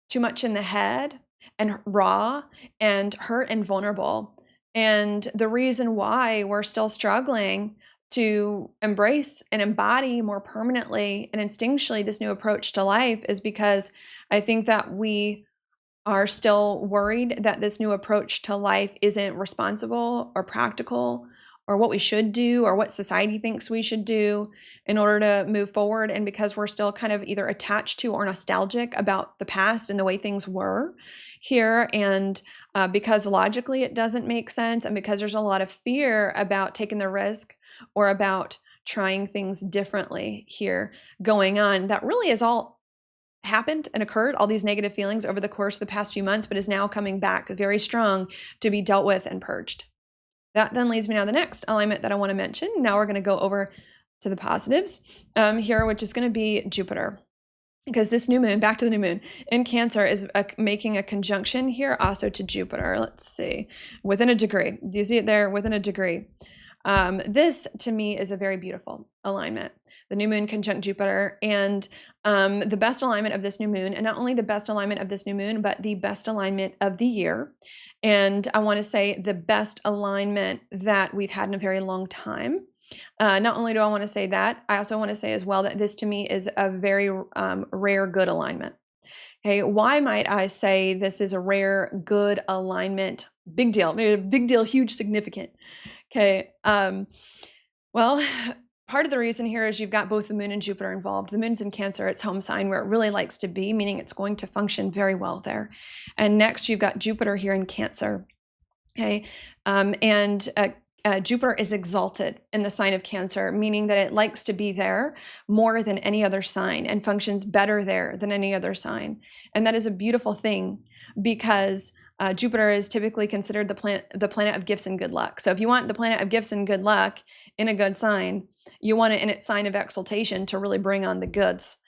too much in the head and raw and hurt and vulnerable. And the reason why we're still struggling to embrace and embody more permanently and instinctually this new approach to life is because I think that we are still worried that this new approach to life isn't responsible or practical, or what we should do, or what society thinks we should do in order to move forward. And because we're still kind of either attached to or nostalgic about the past and the way things were here, and because logically it doesn't make sense, and because there's a lot of fear about taking the risk or about trying things differently here going on, that really is all happened and occurred, all these negative feelings over the course of the past few months, but is now coming back very strong to be dealt with and purged. That then leads me now to the next alignment that I want to mention. Now we're going to go over to the positives here, which is going to be Jupiter. Because this new moon, back to the new moon, in Cancer is making a conjunction here also to Jupiter. Let's see, within a degree. Do you see it there? Within a degree. This, to me, is a very beautiful alignment. The new moon conjunct Jupiter, and the best alignment of this new moon, and not only the best alignment of this new moon, but the best alignment of the year. And I want to say the best alignment that we've had in a very long time. Not only do I want to say that, I also want to say as well that this to me is a very rare good alignment. Okay, why might I say this is a rare good alignment? Big deal, huge, significant. Okay, well, part of the reason here is you've got both the moon and Jupiter involved. The moon's in Cancer, its home sign, where it really likes to be, meaning it's going to function very well there. And next you've got Jupiter here in Cancer. Okay, Jupiter is exalted in the sign of Cancer, meaning that it likes to be there more than any other sign and functions better there than any other sign. And that is a beautiful thing, because Jupiter is typically considered the planet of gifts and good luck. So if you want the planet of gifts and good luck in a good sign, you want it in its sign of exaltation to really bring on the goods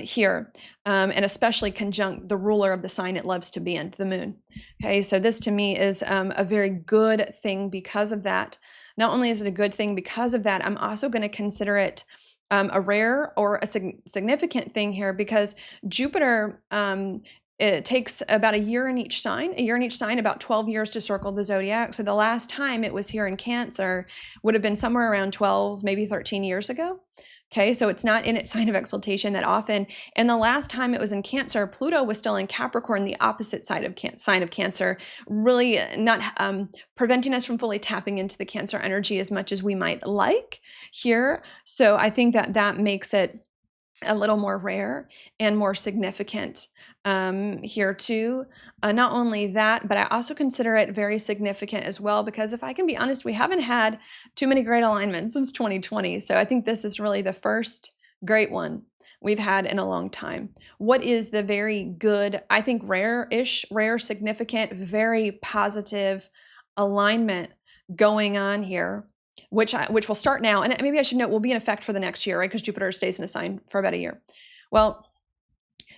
here, and especially conjunct the ruler of the sign it loves to be in, the moon. Okay, so this to me is a very good thing because of that. Not only is it a good thing because of that, I'm also going to consider it a rare or a significant thing here, because Jupiter, it takes about a year in each sign, about 12 years to circle the zodiac. So the last time it was here in Cancer would have been somewhere around 12, maybe 13 years ago. Okay, so it's not in its sign of exaltation that often. And the last time it was in Cancer, Pluto was still in Capricorn, the opposite side of sign of Cancer, really not preventing us from fully tapping into the Cancer energy as much as we might like here. So I think that that makes it a little more rare and more significant here too. Not only that, but I also consider it very significant as well, because if I can be honest, we haven't had too many great alignments since 2020. So I think this is really the first great one we've had in a long time. What is the very good, I think rare-ish, rare, significant, very positive alignment going on here, which will start now, and maybe I should note will be in effect for the next year, right? Because Jupiter stays in a sign for about a year. Well,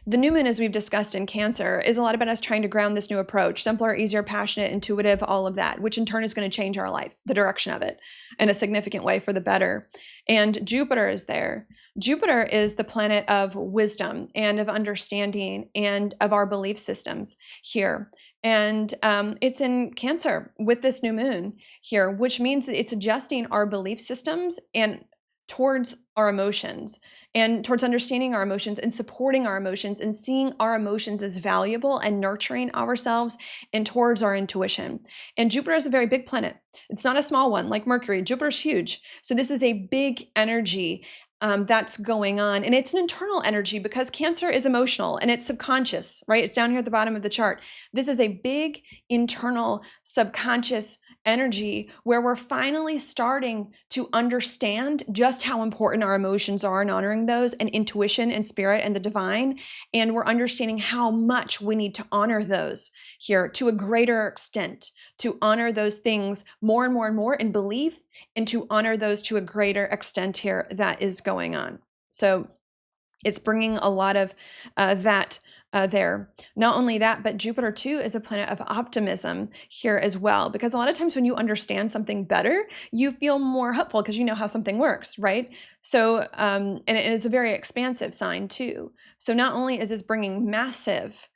the new moon, as we've discussed in Cancer, is a lot about us trying to ground this new approach, simpler, easier, passionate, intuitive, all of that, which in turn is going to change our life, the direction of it, in a significant way for the better. And Jupiter is there. Jupiter is the planet of wisdom and of understanding and of our belief systems here. And it's in Cancer with this new moon here, which means that it's adjusting our belief systems and towards our emotions and towards understanding our emotions and supporting our emotions and seeing our emotions as valuable and nurturing ourselves and towards our intuition. And Jupiter is a very big planet. It's not a small one like Mercury. Jupiter's huge. So this is a big energy that's going on. And it's an internal energy because Cancer is emotional and it's subconscious, right? It's down here at the bottom of the chart. This is a big internal subconscious energy where we're finally starting to understand just how important our emotions are and honoring those, and intuition and spirit and the divine. And we're understanding how much we need to honor those here to a greater extent, to honor those things more and more and more in belief, and to honor those to a greater extent here that is going on. So it's bringing a lot of that there. Not only that, but Jupiter too is a planet of optimism here as well, because a lot of times when you understand something better, you feel more hopeful because you know how something works, right? So, and it is a very expansive sign too. So not only is this bringing massive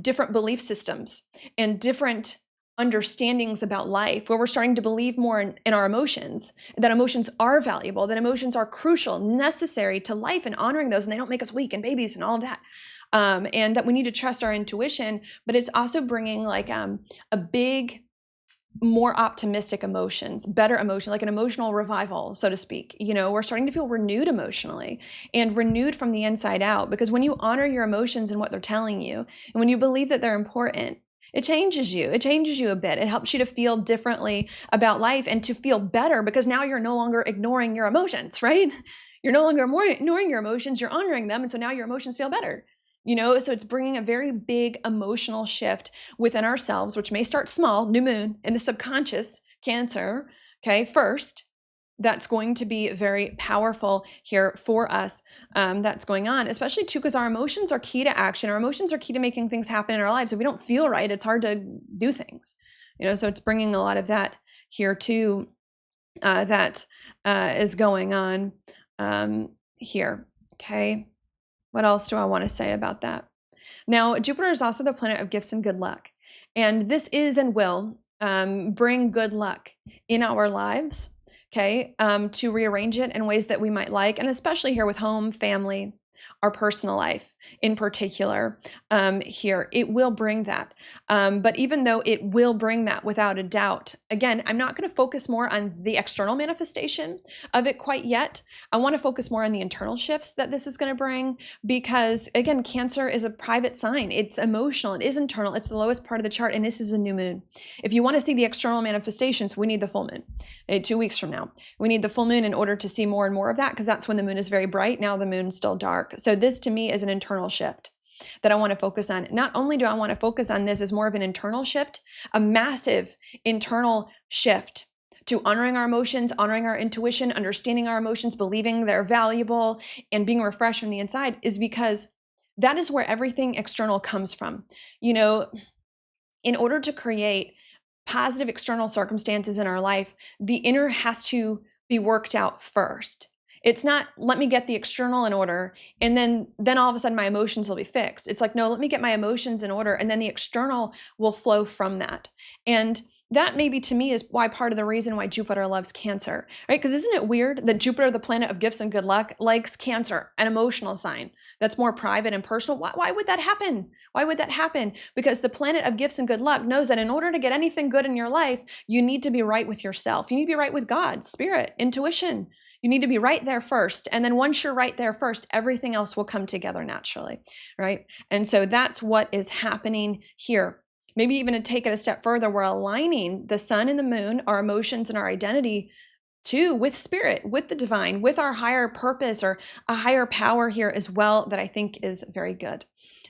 different belief systems and different understandings about life, where we're starting to believe more in our emotions, that emotions are valuable, that emotions are crucial, necessary to life and honoring those, and they don't make us weak and babies and all of that. And that we need to trust our intuition, but it's also bringing like a big, more optimistic emotions, better emotion, like an emotional revival, so to speak. You know, we're starting to feel renewed emotionally and renewed from the inside out, because when you honor your emotions and what they're telling you, and when you believe that they're important, it changes you. It changes you a bit. It helps you to feel differently about life and to feel better, because now you're no longer ignoring your emotions, right? You're no longer more ignoring your emotions, you're honoring them. And so now your emotions feel better. You know, so it's bringing a very big emotional shift within ourselves, which may start small, new moon in the subconscious, Cancer, okay, first. That's going to be very powerful here for us. That's going on, especially too, because our emotions are key to action. Our emotions are key to making things happen in our lives. If we don't feel right, it's hard to do things. You know, so it's bringing a lot of that here too. That is going on here. Okay. What else do I want to say about that? Now, Jupiter is also the planet of gifts and good luck. And this is and will bring good luck in our lives, okay, to rearrange it in ways that we might like. And especially here with home, family, our personal life in particular here, it will bring that. But even though it will bring that without a doubt, again, I'm not going to focus more on the external manifestation of it quite yet. I want to focus more on the internal shifts that this is going to bring, because again, Cancer is a private sign. It's emotional. It is internal. It's the lowest part of the chart. And this is a new moon. If you want to see the external manifestations, we need the full moon 2 weeks from now. We need the full moon in order to see more and more of that, because that's when the moon is very bright. Now the moon's still dark. So this to me is an internal shift that I want to focus on. Not only do I want to focus on this as more of an internal shift, a massive internal shift to honoring our emotions, honoring our intuition, understanding our emotions, believing they're valuable, and being refreshed from the inside, is because that is where everything external comes from. You know, in order to create positive external circumstances in our life, the inner has to be worked out first. It's not, let me get the external in order, and then all of a sudden my emotions will be fixed. It's like, no, let me get my emotions in order, and then the external will flow from that. And that maybe to me is why part of the reason why Jupiter loves Cancer, right? Because isn't it weird that Jupiter, the planet of gifts and good luck, likes Cancer, an emotional sign that's more private and personal? Why would that happen? Why would that happen? Because the planet of gifts and good luck knows that in order to get anything good in your life, you need to be right with yourself. You need to be right with God, spirit, intuition. You need to be right there first. And then once you're right there first, everything else will come together naturally, right? And so that's what is happening here. Maybe even to take it a step further, we're aligning the sun and the moon, our emotions and our identity, too, with spirit, with the divine, with our higher purpose or a higher power here as well, that I think is very good.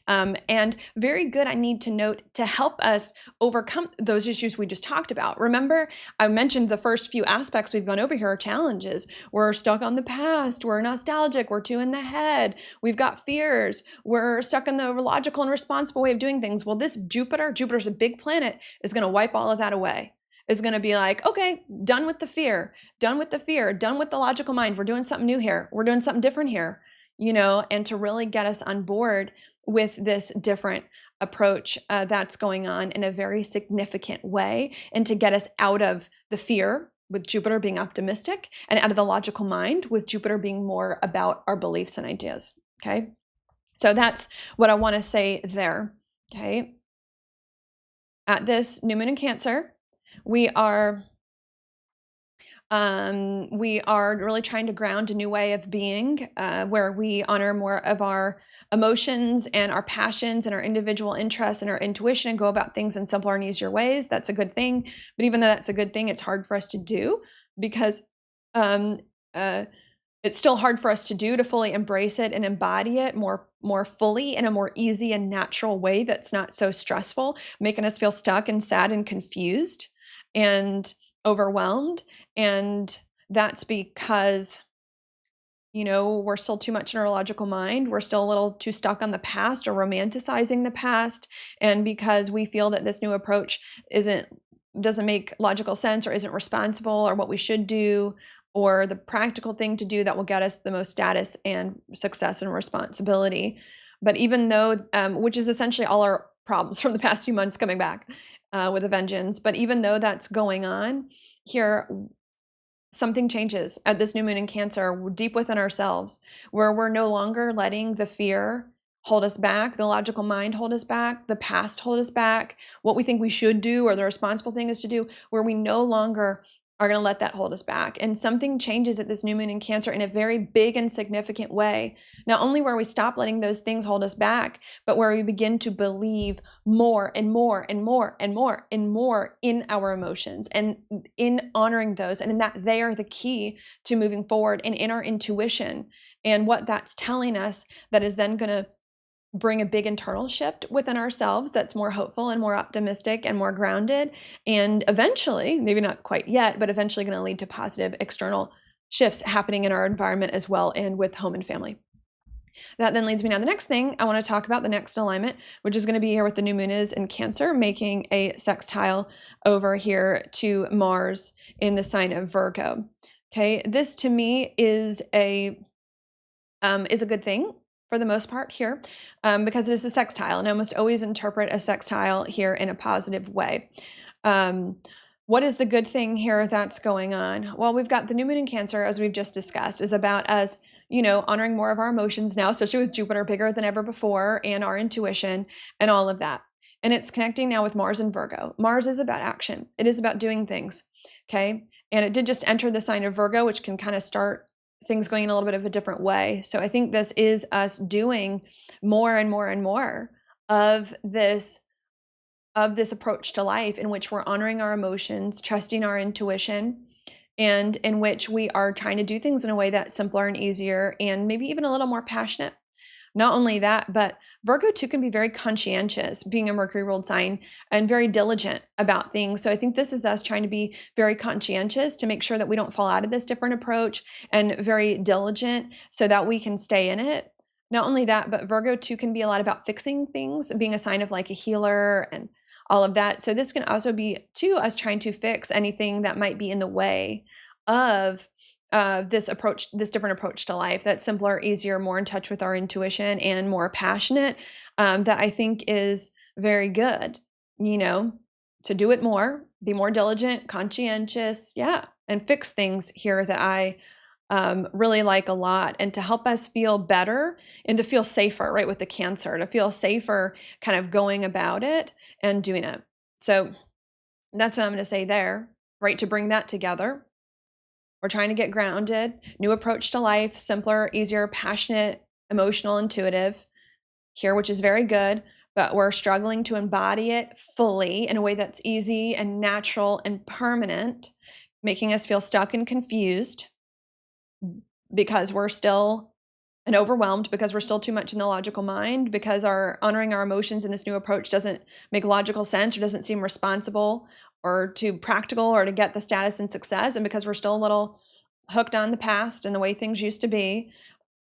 And very good, I need to note, to help us overcome those issues we just talked about. Remember, I mentioned the first few aspects we've gone over here are challenges. We're stuck on the past. We're nostalgic. We're too in the head. We've got fears. We're stuck in the logical and responsible way of doing things. Well, this Jupiter's a big planet, is going to wipe all of that away. Is going to be like, okay, done with the fear, done with the logical mind. We're doing something new here. We're doing something different here, and to really get us on board with this different approach that's going on in a very significant way, and to get us out of the fear with Jupiter being optimistic, and out of the logical mind with Jupiter being more about our beliefs and ideas. Okay. So that's what I want to say there. Okay. At this new moon in Cancer, we are really trying to ground a new way of being, where we honor more of our emotions and our passions and our individual interests and our intuition, and go about things in simpler and easier ways. That's a good thing. But even though that's a good thing, it's hard for us to do, because it's still hard for us to fully embrace it and embody it more fully in a more easy and natural way that's not so stressful, making us feel stuck and sad and confused and overwhelmed. And that's because, we're still too much in our logical mind. We're still a little too stuck on the past or romanticizing the past. And because we feel that this new approach doesn't make logical sense, or isn't responsible, or what we should do, or the practical thing to do that will get us the most status and success and responsibility. But even though, which is essentially all our problems from the past few months coming back with a vengeance, but even though that's going on here, something changes at this new moon in Cancer, deep within ourselves, where we're no longer letting the fear hold us back, the logical mind hold us back, the past hold us back, what we think we should do or the responsible thing is to do, where we no longer are going to let that hold us back. And something changes at this new moon in Cancer in a very big and significant way. Not only where we stop letting those things hold us back, but where we begin to believe more and more and more and more and more in our emotions, and in honoring those, and in that they are the key to moving forward, and in our intuition, and what that's telling us, that is then going to bring a big internal shift within ourselves that's more hopeful and more optimistic and more grounded, and eventually, maybe not quite yet, but eventually going to lead to positive external shifts happening in our environment as well, and with home and family. That then leads me now to the next thing I want to talk about, the next alignment, which is going to be here with the new moon is in Cancer, making a sextile over here to Mars in the sign of Virgo. Okay, this to me is a good thing for the most part here, because it is a sextile, and I almost always interpret a sextile here in a positive way. What is the good thing here that's going on? Well, we've got the new moon in Cancer, as we've just discussed, is about us, honoring more of our emotions now, especially with Jupiter bigger than ever before, and our intuition and all of that. And it's connecting now with Mars and Virgo. Mars is about action. It is about doing things, okay? And it did just enter the sign of Virgo, which can kind of start things going in a little bit of a different way. So I think this is us doing more and more and more of this approach to life, in which we're honoring our emotions, trusting our intuition, and in which we are trying to do things in a way that's simpler and easier, and maybe even a little more passionate. Not only that, but Virgo too can be very conscientious, being a Mercury ruled sign, and very diligent about things. So I think this is us trying to be very conscientious to make sure that we don't fall out of this different approach, and very diligent so that we can stay in it. Not only that, but Virgo too can be a lot about fixing things, being a sign of like a healer and all of that. So this can also be too us trying to fix anything that might be in the way of this different approach to life, that's simpler, easier, more in touch with our intuition, and more passionate, that I think is very good, to do it more, be more diligent, conscientious, and fix things here that I really like a lot, and to help us feel better and to feel safer, right, with the Cancer, to feel safer kind of going about it and doing it. So that's what I'm going to say there, right, to bring that together. We're trying to get grounded, new approach to life, simpler, easier, passionate, emotional, intuitive here, which is very good, but we're struggling to embody it fully in a way that's easy and natural and permanent, making us feel stuck and confused because we're still and overwhelmed, because we're still too much in the logical mind, because our honoring our emotions in this new approach doesn't make logical sense or doesn't seem responsible or too practical or to get the status and success, and because we're still a little hooked on the past and the way things used to be,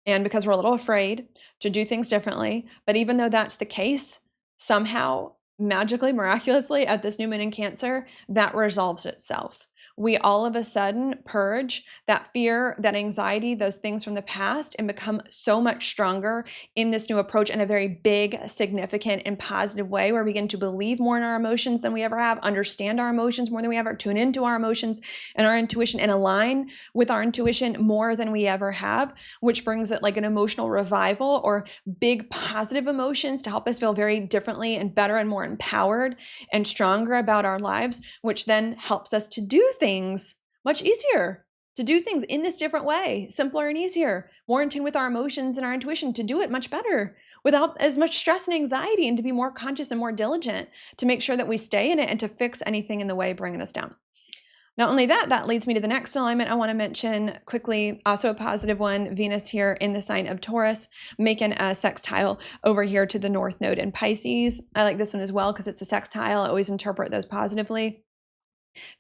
and because we're a little afraid to do things differently. But even though that's the case, somehow, magically, miraculously, at this new moon in Cancer, that resolves itself. We all of a sudden purge that fear, that anxiety, those things from the past, and become so much stronger in this new approach in a very big, significant, and positive way, where we begin to believe more in our emotions than we ever have, understand our emotions more than we ever, tune into our emotions and our intuition, and align with our intuition more than we ever have, which brings it like an emotional revival or big positive emotions to help us feel very differently and better and more empowered and stronger about our lives, which then helps us to do things much easier, to do things in this different way, simpler and easier, more in tune with our emotions and our intuition, to do it much better without as much stress and anxiety, and to be more conscious and more diligent to make sure that we stay in it and to fix anything in the way bringing us down. Not only that, that leads me to the next alignment I want to mention quickly, also a positive one, Venus here in the sign of Taurus, making a sextile over here to the North Node in Pisces. I like this one as well because it's a sextile. I always interpret those positively.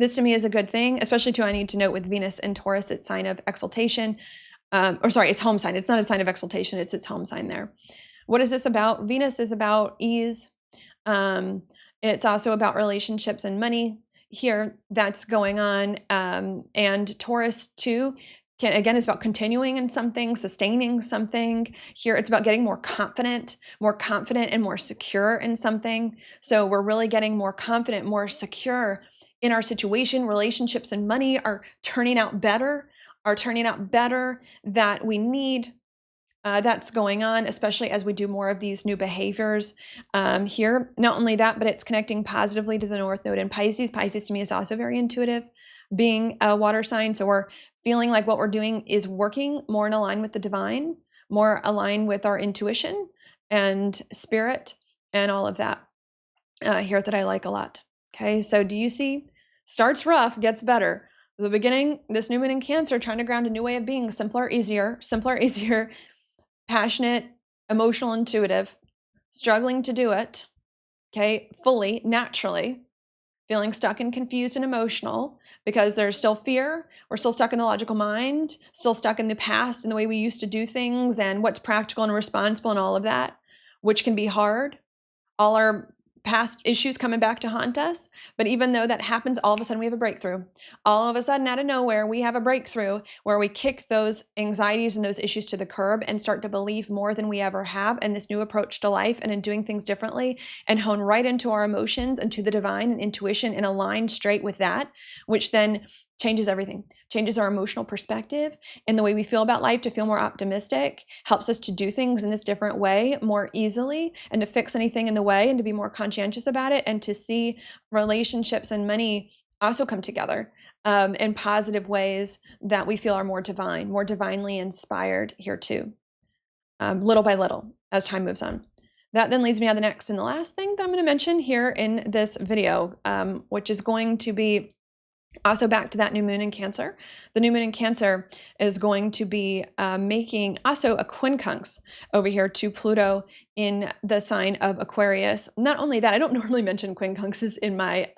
This to me is a good thing, especially too, I need to note with Venus and Taurus, it's sign of exaltation. It's home sign. It's not a sign of exaltation. It's its home sign there. What is this about? Venus is about ease. It's also about relationships and money here that's going on. And Taurus too, again, is about continuing in something, sustaining something. Here it's about getting more confident and more secure in something. So we're really getting more confident, more secure in our situation. Relationships and money are turning out better, that we need. That's going on, especially as we do more of these new behaviors here. Not only that, but it's connecting positively to the North Node in Pisces. Pisces to me is also very intuitive, being a water sign. So we're feeling like what we're doing is working more in line with the divine, more aligned with our intuition and spirit and all of that here that I like a lot. Okay, so do you see? Starts rough, gets better. The beginning, this new moon in Cancer, trying to ground a new way of being, simpler, easier, passionate, emotional, intuitive, struggling to do it, okay, fully, naturally, feeling stuck and confused and emotional because there's still fear. We're still stuck in the logical mind, still stuck in the past and the way we used to do things and what's practical and responsible and all of that, which can be hard. All our past issues coming back to haunt us. But even though that happens, all of a sudden we have a breakthrough. All of a sudden, out of nowhere, we have a breakthrough where we kick those anxieties and those issues to the curb and start to believe more than we ever have in this new approach to life and in doing things differently, and hone right into our emotions and to the divine and intuition and align straight with that, which then changes everything, changes our emotional perspective and the way we feel about life to feel more optimistic, helps us to do things in this different way more easily and to fix anything in the way and to be more conscientious about it and to see relationships and money also come together in positive ways that we feel are more divine, more divinely inspired here too, little by little as time moves on. That then leads me to the next and the last thing that I'm going to mention here in this video, which is going to be also back to that new moon in Cancer. The new moon in Cancer is going to be making also a quincunx over here to Pluto in the sign of Aquarius. Not only that, I don't normally mention quincunxes in my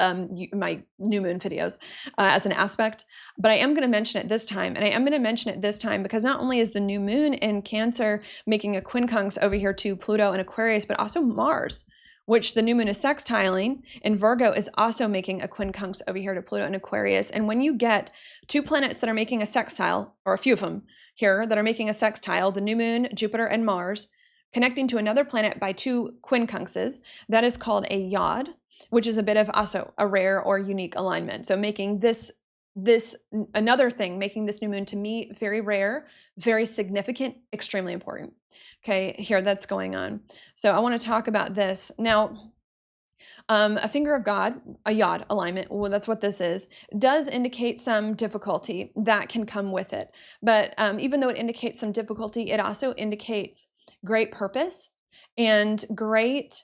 my new moon videos as an aspect, but I am going to mention it this time. And I am going to mention it this time because not only is the new moon in Cancer making a quincunx over here to Pluto and Aquarius, but also Mars, which the new moon is sextiling, and Virgo is also making a quincunx over here to Pluto and Aquarius. And when you get two planets that are making a sextile, or a few of them here that are making a sextile, the new moon, Jupiter and Mars, connecting to another planet by two quincunxes, that is called a yod, which is a bit of also a rare or unique alignment. So making this another thing, making this new moon to me very rare, very significant, extremely important. Okay, here that's going on. So I want to talk about this. Now, A finger of God, a yod alignment, well, that's what this is, does indicate some difficulty that can come with it. But even though it indicates some difficulty, it also indicates great purpose and great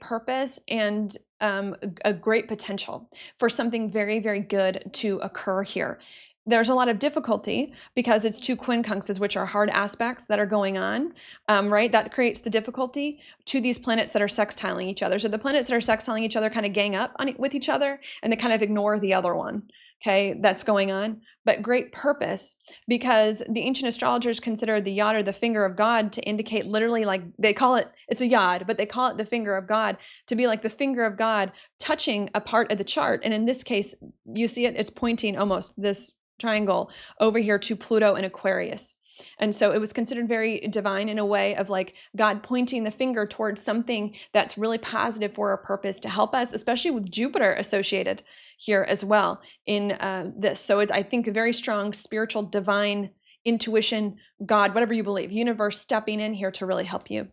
purpose and a great potential for something very, very good to occur here. There's a lot of difficulty because it's two quincunxes, which are hard aspects that are going on, right? That creates the difficulty to these planets that are sextiling each other. So the planets that are sextiling each other kind of gang up with each other, and they kind of ignore the other one, okay, that's going on. But great purpose, because the ancient astrologers consider the yod, or the finger of God, to indicate literally, like, they call it, it's a yod, but they call it the finger of God, to be like the finger of God touching a part of the chart. And in this case, you see it, it's pointing almost this triangle over here to Pluto and Aquarius. And so it was considered very divine in a way of like God pointing the finger towards something that's really positive for a purpose to help us, especially with Jupiter associated here as well in this. So it's, I think, a very strong spiritual, divine intuition, God, whatever you believe, universe stepping in here to really help you.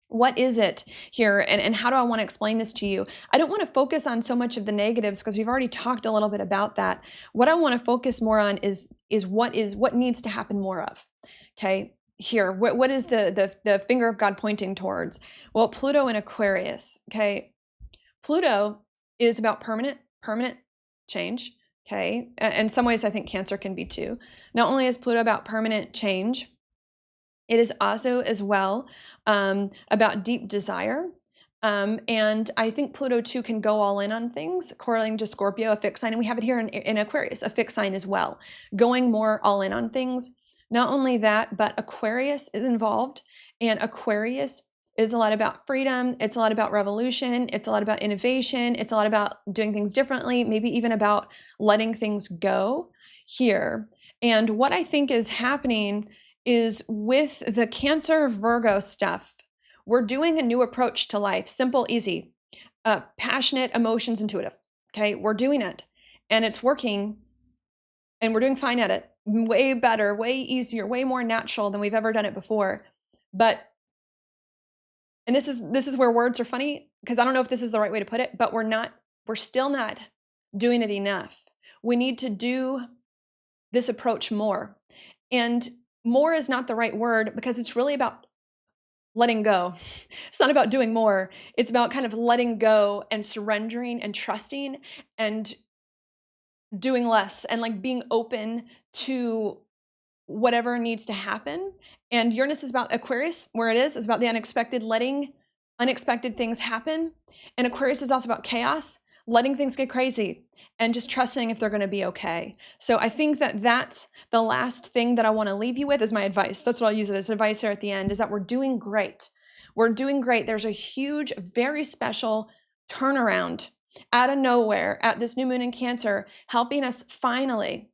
What is it here, and how do I want to explain this to you? I don't want to focus on so much of the negatives because we've already talked a little bit about that. What I want to focus more on is what needs to happen more of. Okay, here, what is the finger of God pointing towards? Well, Pluto and Aquarius. Okay, Pluto is about permanent change. Okay, in some ways I think Cancer can be too. Not only is Pluto about permanent change, it is also as well about deep desire. And I think Pluto too can go all in on things, correlating to Scorpio, a fixed sign. And we have it here in Aquarius, a fixed sign as well, going more all in on things. Not only that, but Aquarius is involved, and Aquarius is a lot about freedom. It's a lot about revolution. It's a lot about innovation. It's a lot about doing things differently, maybe even about letting things go here. And what I think is happening is with the Cancer Virgo stuff, we're doing a new approach to life. Simple, easy, passionate, emotions, intuitive. Okay, we're doing it and it's working, and we're doing fine at it. Way better, way easier, way more natural than we've ever done it before. But, and this is where words are funny, because I don't know if this is the right way to put it, but we're still not doing it enough. We need to do this approach more. And more is not the right word, because it's really about letting go. It's not about doing more. It's about kind of letting go and surrendering and trusting and doing less, and like being open to whatever needs to happen. And Uranus is about Aquarius, where it is about the unexpected, letting unexpected things happen. And Aquarius is also about chaos, letting things get crazy and just trusting if they're going to be okay. So I think that that's the last thing that I want to leave you with is my advice. That's what I'll use it as advice here at the end, is that we're doing great. We're doing great. There's a huge, very special turnaround out of nowhere at this new moon in Cancer, helping us finally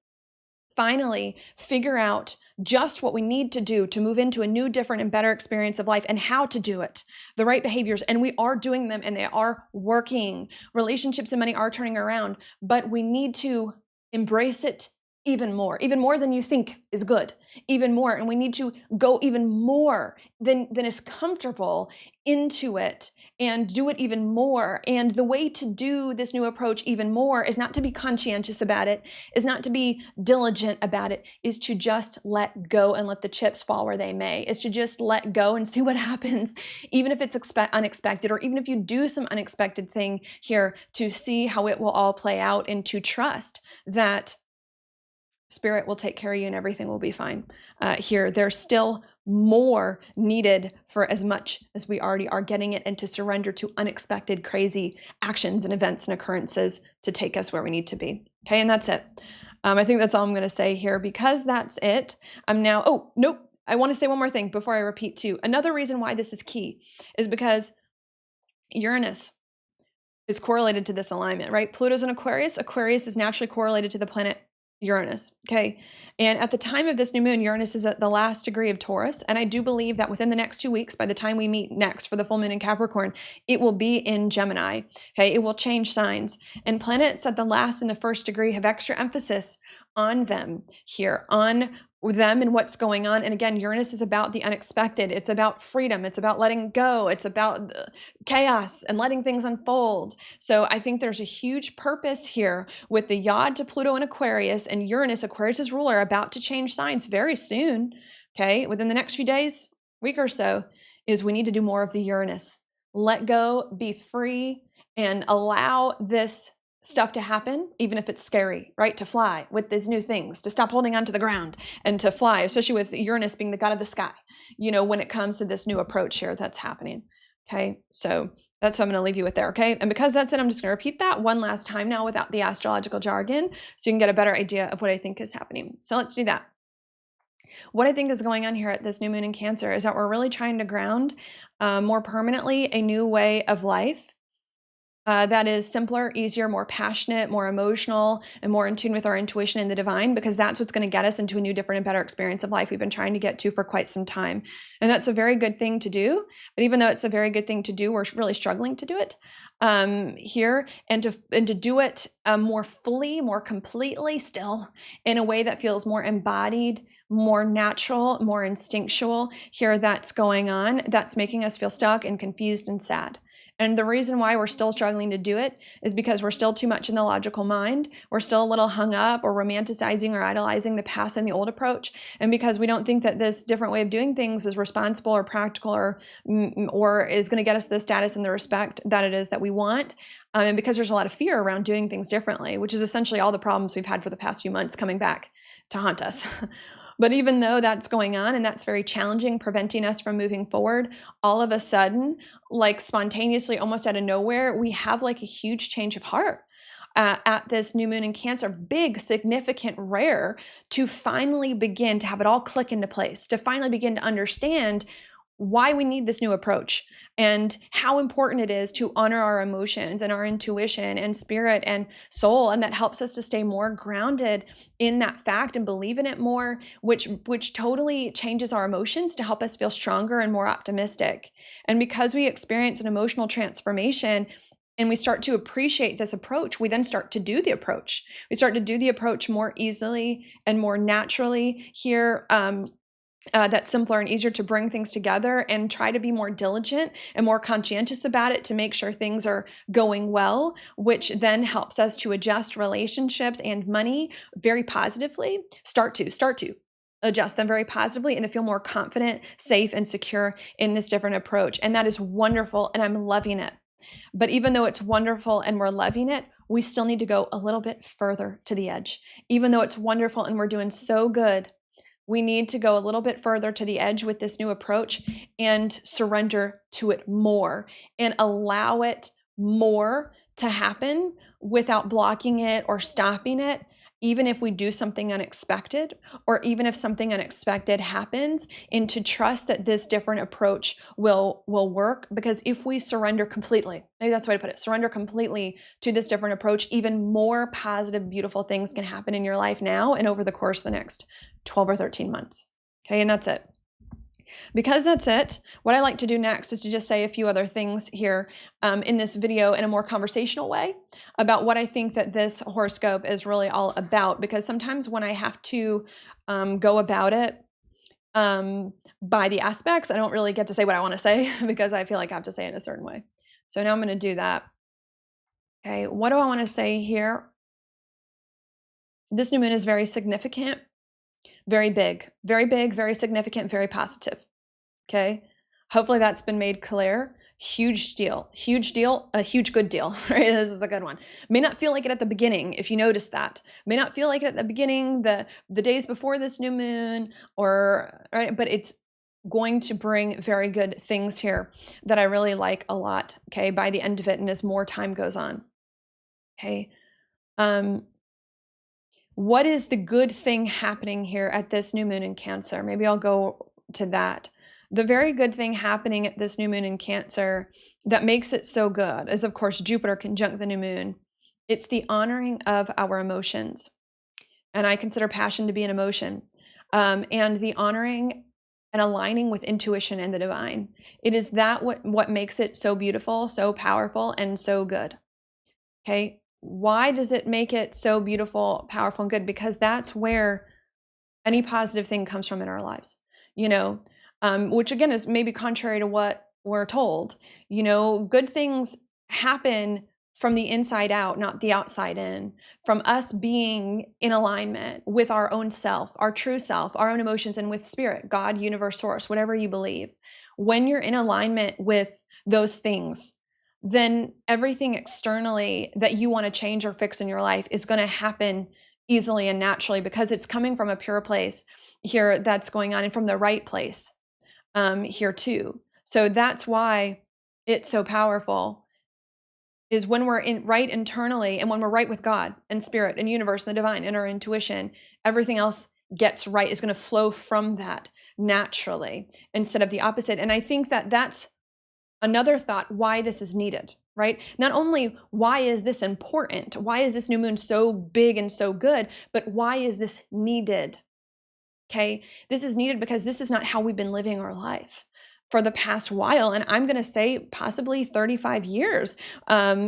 figure out just what we need to do to move into a new, different, and better experience of life, and how to do it, the right behaviors. And we are doing them, and they are working. Relationships and money are turning around, but we need to embrace it even more than you think is good, even more. And we need to go even more than is comfortable into it, and do it even more. And the way to do this new approach even more is not to be conscientious about it, is not to be diligent about it, is to just let go and let the chips fall where they may, is to just let go and see what happens, even if it's unexpected, or even if you do some unexpected thing here, to see how it will all play out, and to trust that Spirit will take care of you and everything will be fine. Here, there's still more needed for as much as we already are getting it, and to surrender to unexpected, crazy actions and events and occurrences to take us where we need to be. Okay, and that's it. I think that's all I'm going to say here, because that's it. I'm now, oh, nope. I want to say one more thing before I repeat too. Another reason why this is key is because Uranus is correlated to this alignment, right? Pluto's in Aquarius. Aquarius is naturally correlated to the planet Uranus, okay? And at the time of this new moon, Uranus is at the last degree of Taurus, and I do believe that within the next 2 weeks, by the time we meet next for the full moon in Capricorn, it will be in Gemini, okay? It will change signs, and planets at the last and the first degree have extra emphasis on them here, on them and what's going on. And again, Uranus is about the unexpected. It's about freedom. It's about letting go. It's about chaos and letting things unfold. So I think there's a huge purpose here with the Yod to Pluto in Aquarius and Uranus, Aquarius's ruler, about to change signs very soon. Okay, within the next few days, week or so, is we need to do more of the Uranus. Let go, be free, and allow this stuff to happen, even if it's scary, right? To fly with these new things, to stop holding on to the ground and to fly, especially with Uranus being the god of the sky, when it comes to this new approach here that's happening. Okay, so that's what I'm going to leave you with there. Okay, and because that's it, I'm just going to repeat that one last time now without the astrological jargon so you can get a better idea of what I think is happening. So let's do that. What I think is going on here at this new moon in Cancer is that we're really trying to ground more permanently a new way of life that is simpler, easier, more passionate, more emotional, and more in tune with our intuition and the divine, because that's what's going to get us into a new, different, and better experience of life we've been trying to get to for quite some time. And that's a very good thing to do. But even though it's a very good thing to do, we're really struggling to do it here, and to do it more fully, more completely still, in a way that feels more embodied, more natural, more instinctual here. That's going on. That's making us feel stuck and confused and sad. And the reason why we're still struggling to do it is because we're still too much in the logical mind. We're still a little hung up or romanticizing or idolizing the past and the old approach. And because we don't think that this different way of doing things is responsible or practical or is going to get us the status and the respect that it is that we want. And because there's a lot of fear around doing things differently, which is essentially all the problems we've had for the past few months coming back to haunt us. But even though that's going on and that's very challenging, preventing us from moving forward, all of a sudden, like spontaneously, almost out of nowhere, we have like a huge change of heart at this new moon in Cancer. Big, significant, rare, to finally begin to have it all click into place, to finally begin to understand why we need this new approach and how important it is to honor our emotions and our intuition and spirit and soul. And that helps us to stay more grounded in that fact and believe in it more, which totally changes our emotions to help us feel stronger and more optimistic. And because we experience an emotional transformation and we start to appreciate this approach, we then start to do the approach. We start to do the approach more easily and more naturally here. That's simpler and easier to bring things together and try to be more diligent and more conscientious about it to make sure things are going well, which then helps us to adjust relationships and money very positively. Start to adjust them very positively and to feel more confident, safe, and secure in this different approach. And that is wonderful, and I'm loving it. But even though it's wonderful and we're loving it, we still need to go a little bit further to the edge. Even though it's wonderful and we're doing so good, we need to go a little bit further to the edge with this new approach and surrender to it more and allow it more to happen without blocking it or stopping it, even if we do something unexpected or even if something unexpected happens, and to trust that this different approach will work. Because if we surrender completely, maybe that's the way to put it, surrender completely to this different approach, even more positive, beautiful things can happen in your life now and over the course of the next 12 or 13 months. Okay, and that's it. Because that's it, what I like to do next is to just say a few other things here in this video in a more conversational way about what I think that this horoscope is really all about. Because sometimes when I have to go about it by the aspects, I don't really get to say what I want to say because I feel like I have to say it in a certain way. So now I'm going to do that. Okay, what do I want to say here? This new moon is very significant. Very big, very significant, very positive. Okay. Hopefully that's been made clear. Huge deal, a huge good deal, right? This is a good one. May not feel like it at the beginning, if you notice that. May not feel like it at the beginning, the days before this new moon, or right, but it's going to bring very good things here that I really like a lot, okay, by the end of it and as more time goes on. Okay. What is the good thing happening here at this new moon in Cancer? Maybe I'll go to that. The very good thing happening at this new moon in Cancer that makes it so good is, of course, Jupiter conjunct the new moon. It's the honoring of our emotions. And I consider passion to be an emotion. And the honoring and aligning with intuition and the divine. It is that what makes it so beautiful, so powerful, and so good. Okay. Why does it make it so beautiful, powerful, and good? Because that's where any positive thing comes from in our lives, you know, which again is maybe contrary to what we're told. You know, good things happen from the inside out, not the outside in, from us being in alignment with our own self, our true self, our own emotions, and with spirit, God, universe, source, whatever you believe. When you're in alignment with those things, then everything externally that you want to change or fix in your life is going to happen easily and naturally, because it's coming from a pure place here that's going on, and from the right place here too. So that's why it's so powerful, is when we're right internally, and when we're right with God and spirit and universe and the divine and our intuition, everything else gets right, is going to flow from that naturally instead of the opposite. And I think that that's another thought why this is needed, right? Not only why is this important, why is this new moon so big and so good, but why is this needed? Okay, this is needed because this is not how we've been living our life for the past while, and I'm going to say possibly 35 years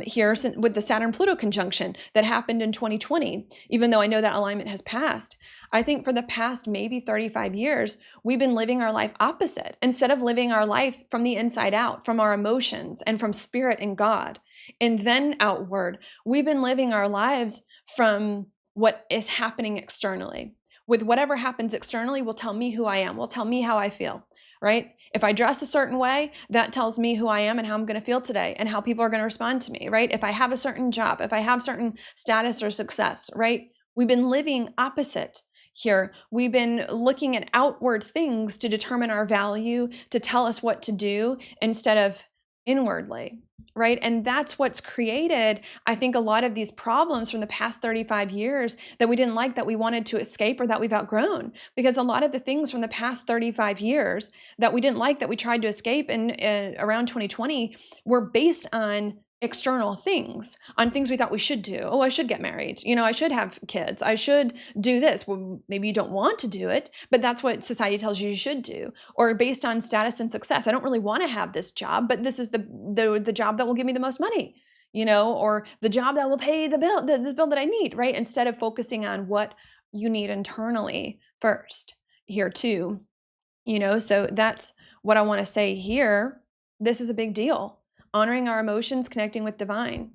here with the Saturn-Pluto conjunction that happened in 2020, even though I know that alignment has passed. I think for the past maybe 35 years, we've been living our life opposite. Instead of living our life from the inside out, from our emotions and from spirit and God, and then outward, we've been living our lives from what is happening externally. With whatever happens externally will tell me who I am, will tell me how I feel, right? If I dress a certain way, that tells me who I am and how I'm going to feel today and how people are going to respond to me, right? If I have a certain job, if I have certain status or success, right? We've been living opposite here. We've been looking at outward things to determine our value, to tell us what to do instead of inwardly, right? And that's what's created, I think, a lot of these problems from the past 35 years that we didn't like, that we wanted to escape, or that we've outgrown. Because a lot of the things from the past 35 years that we didn't like, that we tried to escape in around 2020, were based on external things, on things we thought we should do. Oh, I should get married. You know, I should have kids. I should do this. Well, maybe you don't want to do it, but that's what society tells you should do. Or based on status and success. I don't really want to have this job, but this is the job that will give me the most money, you know, or the job that will pay the bill, this bill that I need, right? Instead of focusing on what you need internally first here too, you know. So that's what I want to say here. This is a big deal. Honoring our emotions, connecting with divine,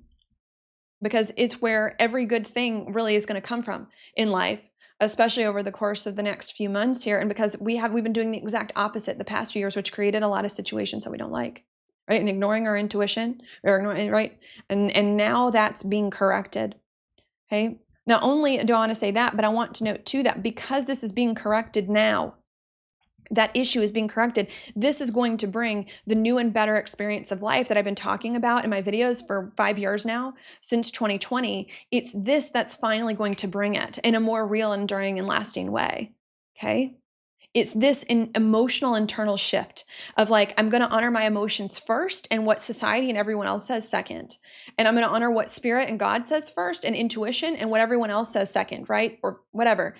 because it's where every good thing really is going to come from in life, especially over the course of the next few months here. And because we've been doing the exact opposite the past few years, which created a lot of situations that we don't like, right? And ignoring our intuition, or ignoring, right? And now that's being corrected. Okay. Not only do I want to say that, but I want to note too that because this is being corrected now, that issue is being corrected, this is going to bring the new and better experience of life that I've been talking about in my videos for 5 years now, since 2020. It's this that's finally going to bring it in a more real, enduring, and lasting way. Okay? It's this emotional internal shift of like, I'm going to honor my emotions first and what society and everyone else says second. And I'm going to honor what spirit and God says first, and intuition, and what everyone else says second, right? Or whatever.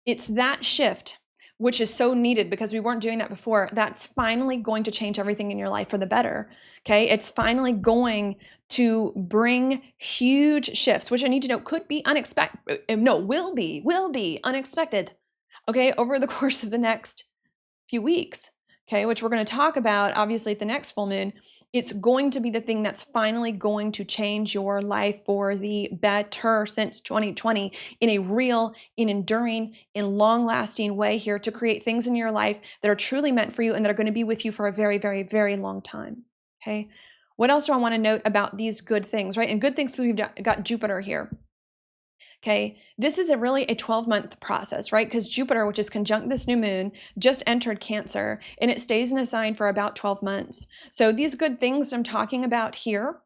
It's that shift, which is so needed because we weren't doing that before, that's finally going to change everything in your life for the better, okay? It's finally going to bring huge shifts, which I need to know could be unexpected, no, will be unexpected, okay, over the course of the next few weeks, okay, which we're going to talk about, obviously, at the next full moon. It's going to be the thing that's finally going to change your life for the better since 2020 in a real, in enduring, in long-lasting way here, to create things in your life that are truly meant for you and that are going to be with you for a very, very, very long time, okay? What else do I want to note about these good things, right? And good things, so we've got Jupiter here. Okay, this is really a 12-month process, right? Because Jupiter, which is conjunct this new moon, just entered Cancer, and it stays in a sign for about 12 months. So these good things I'm talking about here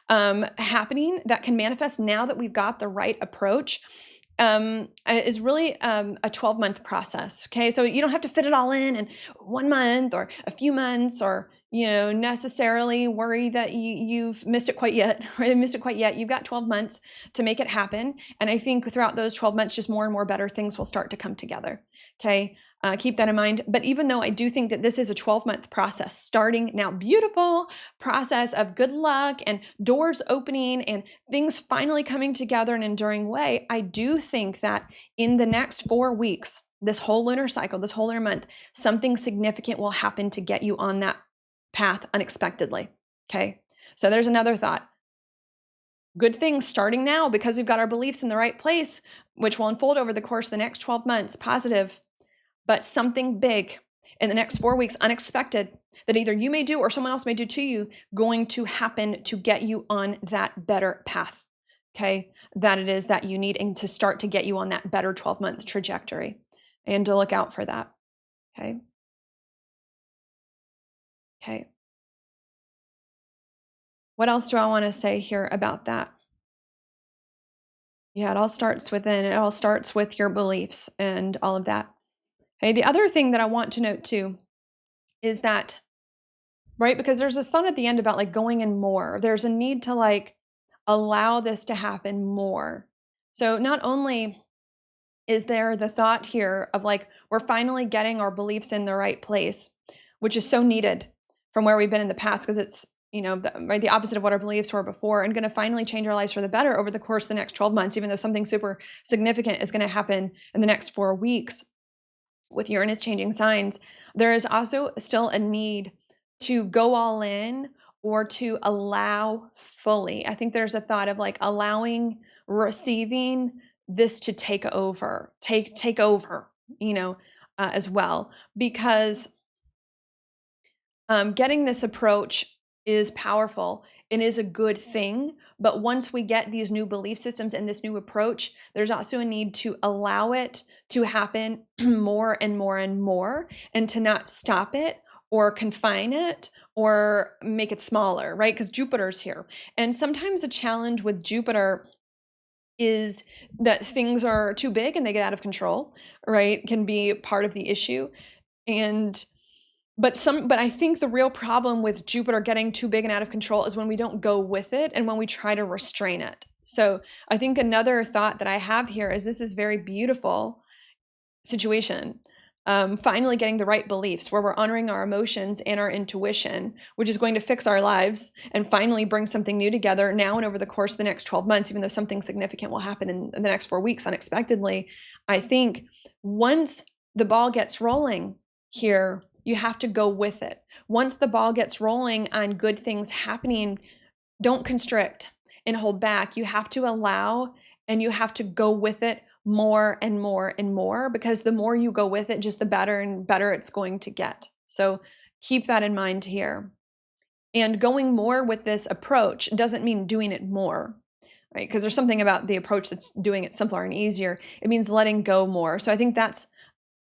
happening that can manifest now that we've got the right approach is really a 12-month process. Okay, so you don't have to fit it all in 1 month or a few months, or necessarily worry that you've missed it quite yet, or missed it quite yet. You've got 12 months to make it happen. And I think throughout those 12 months, just more and more better things will start to come together. Okay, keep that in mind. But even though I do think that this is a 12-month process starting now, beautiful process of good luck and doors opening and things finally coming together in an enduring way, I do think that in the next 4 weeks, this whole lunar cycle, this whole lunar month, something significant will happen to get you on that path unexpectedly. Okay. So there's another thought. Good things starting now because we've got our beliefs in the right place, which will unfold over the course of the next 12 months, positive, but something big in the next 4 weeks, unexpected, that either you may do or someone else may do to you, going to happen to get you on that better path. Okay. That it is that you need and to start to get you on that better 12-month trajectory and to look out for that. Okay. Okay. What else do I want to say here about that? Yeah, it all starts within. It all starts with your beliefs and all of that. Okay. The other thing that I want to note too is that, right, because there's this thought at the end about like going in more. There's a need to like allow this to happen more. So not only is there the thought here of like, we're finally getting our beliefs in the right place, which is so needed from where we've been in the past, because it's, right, the opposite of what our beliefs were before, and going to finally change our lives for the better over the course of the next 12 months, even though something super significant is going to happen in the next 4 weeks with Uranus changing signs. There is also still a need to go all in or to allow fully. I think there's a thought of like allowing, receiving this to take over, as well, because getting this approach is powerful and is a good thing. But once we get these new belief systems and this new approach, there's also a need to allow it to happen more and more and more, and to not stop it or confine it or make it smaller, right? Because Jupiter's here. And sometimes a challenge with Jupiter is that things are too big and they get out of control, right? Can be part of the issue. But I think the real problem with Jupiter getting too big and out of control is when we don't go with it and when we try to restrain it. So I think another thought that I have here is this is very beautiful situation. Finally getting the right beliefs where we're honoring our emotions and our intuition, which is going to fix our lives and finally bring something new together now and over the course of the next 12 months, even though something significant will happen in the next 4 weeks unexpectedly. I think once the ball gets rolling here, you have to go with it. Once the ball gets rolling on good things happening, don't constrict and hold back. You have to allow and you have to go with it more and more and more, because the more you go with it, just the better and better it's going to get. So keep that in mind here. And going more with this approach doesn't mean doing it more, right? Because there's something about the approach that's doing it simpler and easier. It means letting go more. So I think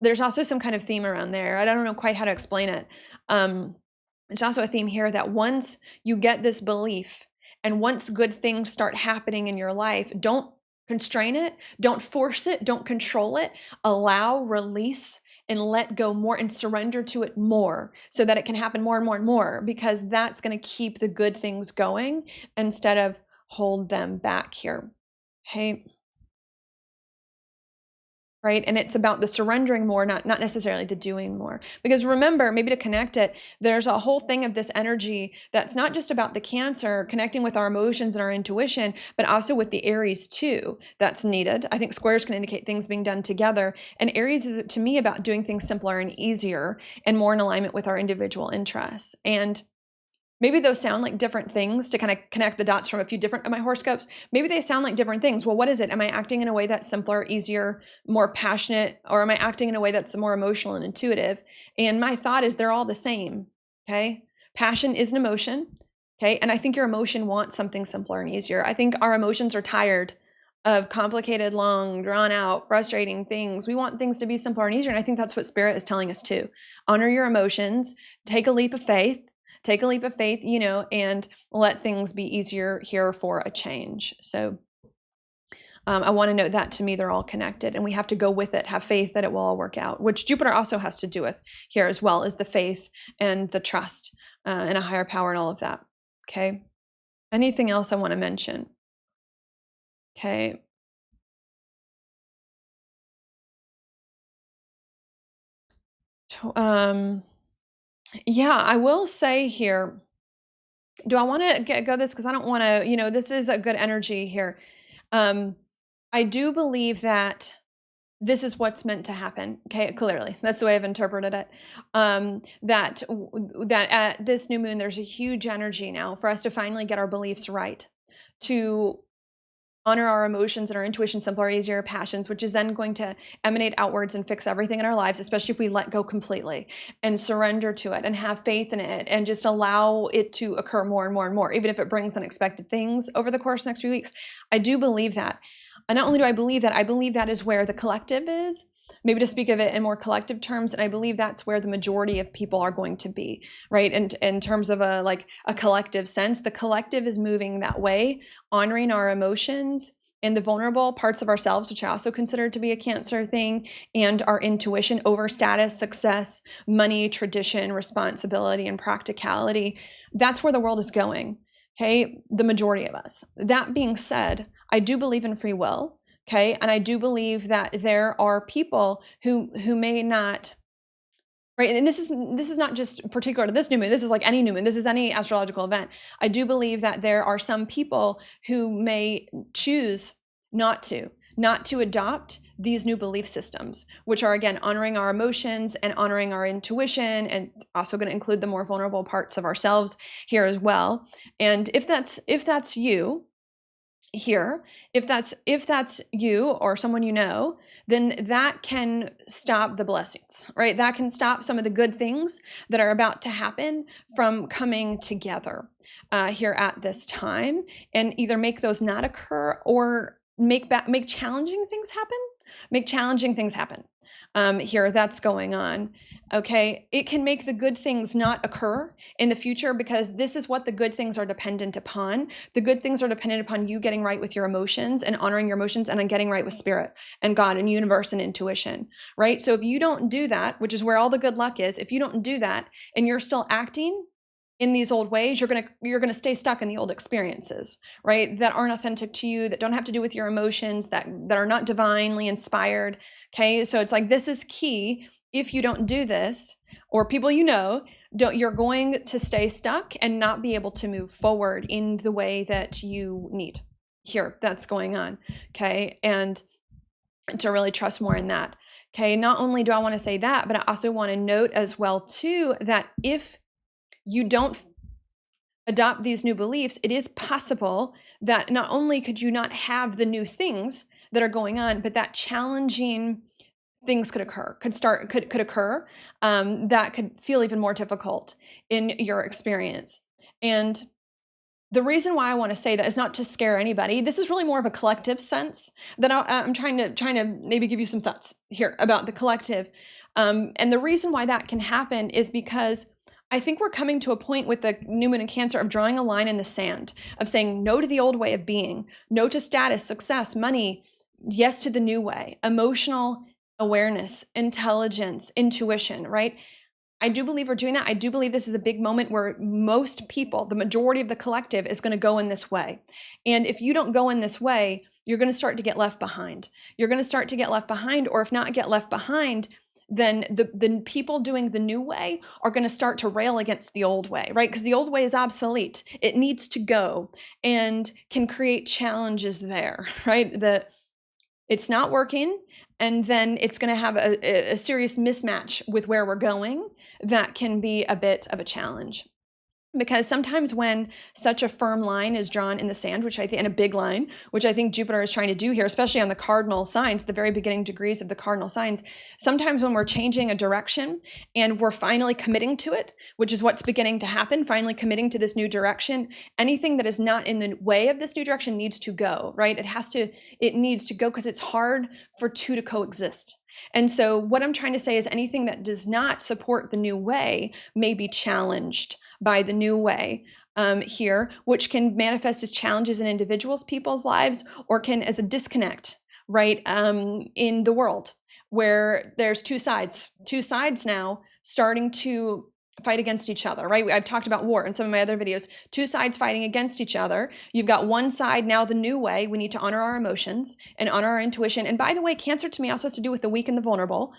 there's also some kind of theme around there. I don't know quite how to explain it. There's also a theme here that once you get this belief and once good things start happening in your life, don't constrain it, don't force it, don't control it. Allow, release, and let go more and surrender to it more so that it can happen more and more and more, because that's going to keep the good things going instead of hold them back here. Okay. Right? And it's about the surrendering more, not necessarily the doing more. Because remember, maybe to connect it, there's a whole thing of this energy that's not just about the Cancer connecting with our emotions and our intuition, but also with the Aries too, that's needed. I think squares can indicate things being done together. And Aries is, to me, about doing things simpler and easier and more in alignment with our individual interests. And maybe those sound like different things to kind of connect the dots from a few different of my horoscopes. Maybe they sound like different things. Well, what is it? Am I acting in a way that's simpler, easier, more passionate, or am I acting in a way that's more emotional and intuitive? And my thought is they're all the same, okay? Passion is an emotion, okay? And I think your emotion wants something simpler and easier. I think our emotions are tired of complicated, long, drawn out, frustrating things. We want things to be simpler and easier. And I think that's what Spirit is telling us too. Honor your emotions, take a leap of faith, and let things be easier here for a change. So I want to note that to me, they're all connected and we have to go with it, have faith that it will all work out, which Jupiter also has to do with here as well, is the faith and the trust in a higher power and all of that. Okay. Anything else I want to mention? Okay. Yeah, I will say here, do I want to go this? Because I don't want to, this is a good energy here. I do believe that this is what's meant to happen. Okay, clearly that's the way I've interpreted it. That at this new moon, there's a huge energy now for us to finally get our beliefs right, to honor our emotions and our intuition, simpler, easier passions, which is then going to emanate outwards and fix everything in our lives, especially if we let go completely and surrender to it and have faith in it and just allow it to occur more and more and more, even if it brings unexpected things over the course of the next few weeks. I do believe that. And not only do I believe that is where the collective is, maybe to speak of it in more collective terms, and I believe that's where the majority of people are going to be, right? And in terms of a collective sense, the collective is moving that way, honoring our emotions and the vulnerable parts of ourselves, which I also consider to be a Cancer thing, and our intuition over status, success, money, tradition, responsibility, and practicality. That's where the world is going. Okay, the majority of us. That being said, I do believe in free will. Okay, and I do believe that there are people who may not, right? And this is not just particular to this new moon. This is like any new moon. This is any astrological event. I do believe that there are some people who may choose not to adopt these new belief systems, which are, again, honoring our emotions and honoring our intuition, and also going to include the more vulnerable parts of ourselves here as well. And if that's you here, if that's you or someone you know, then that can stop the blessings, right? That can stop some of the good things that are about to happen from coming together here at this time, and either make those not occur or make challenging things happen. Make challenging things happen. Here, that's going on. Okay, it can make the good things not occur in the future, because this is what the good things are dependent upon. The good things are dependent upon you getting right with your emotions and honoring your emotions, and on getting right with spirit and God and universe and intuition, right? So if you don't do that, which is where all the good luck is, if you don't do that and you're still acting in these old ways, you're gonna stay stuck in the old experiences, right? That aren't authentic to you, that don't have to do with your emotions, that are not divinely inspired. Okay, so it's like, this is key. If you don't do this, or people you know don't, you're going to stay stuck and not be able to move forward in the way that you need. Here, that's going on. Okay, and to really trust more in that. Okay, not only do I want to say that, but I also want to note as well too that if you don't adopt these new beliefs, it is possible that not only could you not have the new things that are going on, but that challenging things could occur, could occur, that could feel even more difficult in your experience. And the reason why I want to say that is not to scare anybody. This is really more of a collective sense that I'm trying to maybe give you some thoughts here about the collective. And the reason why that can happen is because I think we're coming to a point with the new moon in Cancer of drawing a line in the sand, of saying no to the old way of being, no to status, success, money, yes to the new way, emotional awareness, intelligence, intuition, right? I do believe we're doing that. I do believe this is a big moment where most people, the majority of the collective, is going to go in this way. And if you don't go in this way, you're going to start to get left behind. You're going to start to get left behind, or if not get left behind, then the people doing the new way are going to start to rail against the old way, right? Because the old way is obsolete. It needs to go, and can create challenges there, right? It's not working, and then it's going to have a serious mismatch with where we're going that can be a bit of a challenge. Because sometimes when such a firm line is drawn in the sand, which I think, and a big line, which I think Jupiter is trying to do here, especially on the cardinal signs, the very beginning degrees of the cardinal signs, sometimes when we're changing a direction and we're finally committing to it, which is what's beginning to happen, finally committing to this new direction, anything that is not in the way of this new direction needs to go, right? It needs to go, because it's hard for two to coexist. And so what I'm trying to say is anything that does not support the new way may be challenged by the new way here, which can manifest as challenges in individuals, people's lives, or can as a disconnect, right, in the world, where there's two sides now starting to fight against each other, right? I've talked about war in some of my other videos. Two sides fighting against each other. You've got one side now, the new way. We need to honor our emotions and honor our intuition. And by the way, Cancer to me also has to do with the weak and the vulnerable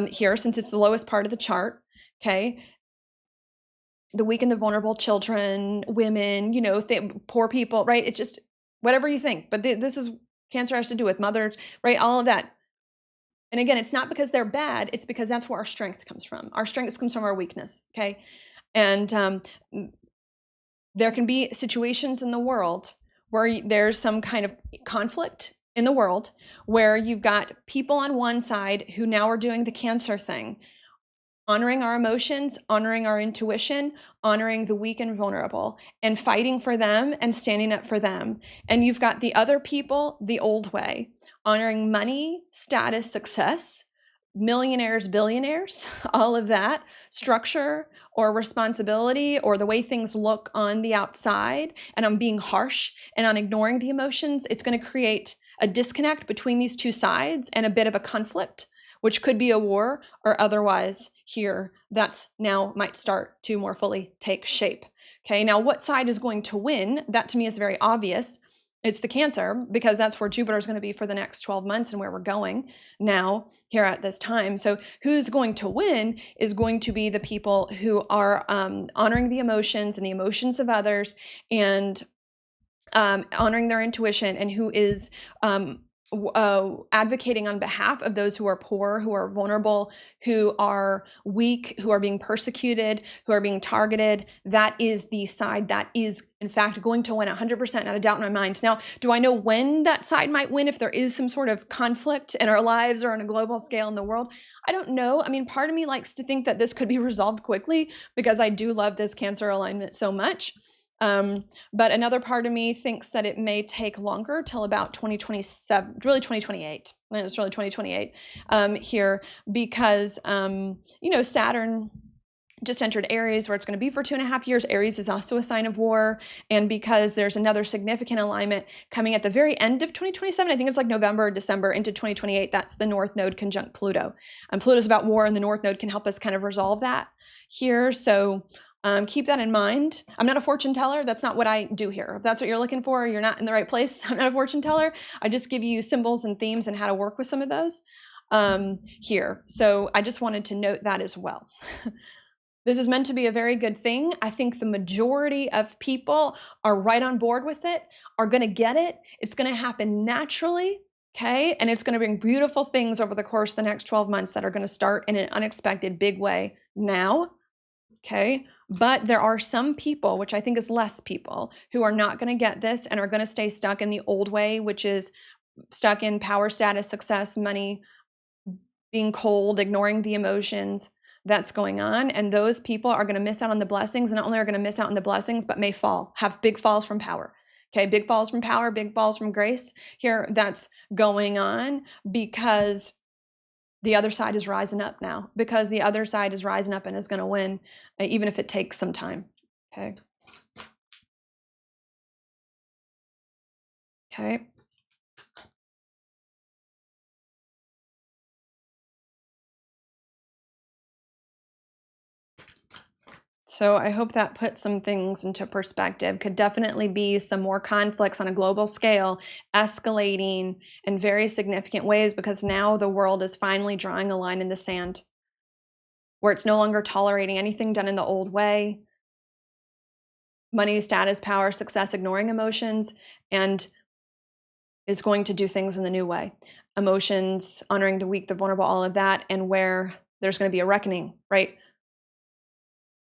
here, since it's the lowest part of the chart, okay? The weak and the vulnerable, children, women, poor people, right? It's just whatever you think. But this is, Cancer has to do with mothers, right? All of that. And again, it's not because they're bad, it's because that's where our strength comes from. Our strength comes from our weakness, okay? And there can be situations in the world where there's some kind of conflict in the world where you've got people on one side who now are doing the Cancer thing, honoring our emotions, honoring our intuition, honoring the weak and vulnerable, and fighting for them and standing up for them. And you've got the other people the old way, honoring money, status, success, millionaires, billionaires, all of that, structure or responsibility or the way things look on the outside, and I'm being harsh and on ignoring the emotions. It's going to create a disconnect between these two sides and a bit of a conflict, which could be a war or otherwise here that's now might start to more fully take shape. Okay, now what side is going to win? That to me is very obvious. It's the Cancer, because that's where Jupiter is going to be for the next 12 months and where we're going now here at this time. So who's going to win is going to be the people who are honoring the emotions and the emotions of others, and honoring their intuition, and who is advocating on behalf of those who are poor, who are vulnerable, who are weak, who are being persecuted, who are being targeted. That is the side that is, in fact, going to win 100%, not a doubt in my mind. Now, do I know when that side might win if there is some sort of conflict in our lives or on a global scale in the world? I don't know. I mean, part of me likes to think that this could be resolved quickly because I do love this Cancer alignment so much. But another part of me thinks that it may take longer till about 2027, really 2028. It's really 2028 here because, Saturn just entered Aries, where it's going to be for 2.5 years. Aries is also a sign of war. And because there's another significant alignment coming at the very end of 2027, I think it's like November or December into 2028, that's the North Node conjunct Pluto. Pluto's about war, and the North Node can help us kind of resolve that here. So keep that in mind. I'm not a fortune teller. That's not what I do here. If that's what you're looking for, you're not in the right place. I'm not a fortune teller. I just give you symbols and themes and how to work with some of those here. So I just wanted to note that as well. This is meant to be a very good thing. I think the majority of people are right on board with it, are going to get it. It's going to happen naturally. Okay. And it's going to bring beautiful things over the course of the next 12 months that are going to start in an unexpected big way now. Okay. But there are some people, which I think is less people, who are not going to get this and are going to stay stuck in the old way, which is stuck in power, status, success, money, being cold, ignoring the emotions that's going on. And those people are going to miss out on the blessings. And not only are going to miss out on the blessings, but may fall, have big falls from power. Okay, big falls from power, big falls from grace here. That's going on because the other side is rising up now, because the other side is rising up and is going to win, even if it takes some time. Okay. Okay. So I hope that puts some things into perspective. Could definitely be some more conflicts on a global scale, escalating in very significant ways, because now the world is finally drawing a line in the sand where it's no longer tolerating anything done in the old way. Money, status, power, success, ignoring emotions, and is going to do things in the new way. Emotions, honoring the weak, the vulnerable, all of that, and where there's going to be a reckoning, right,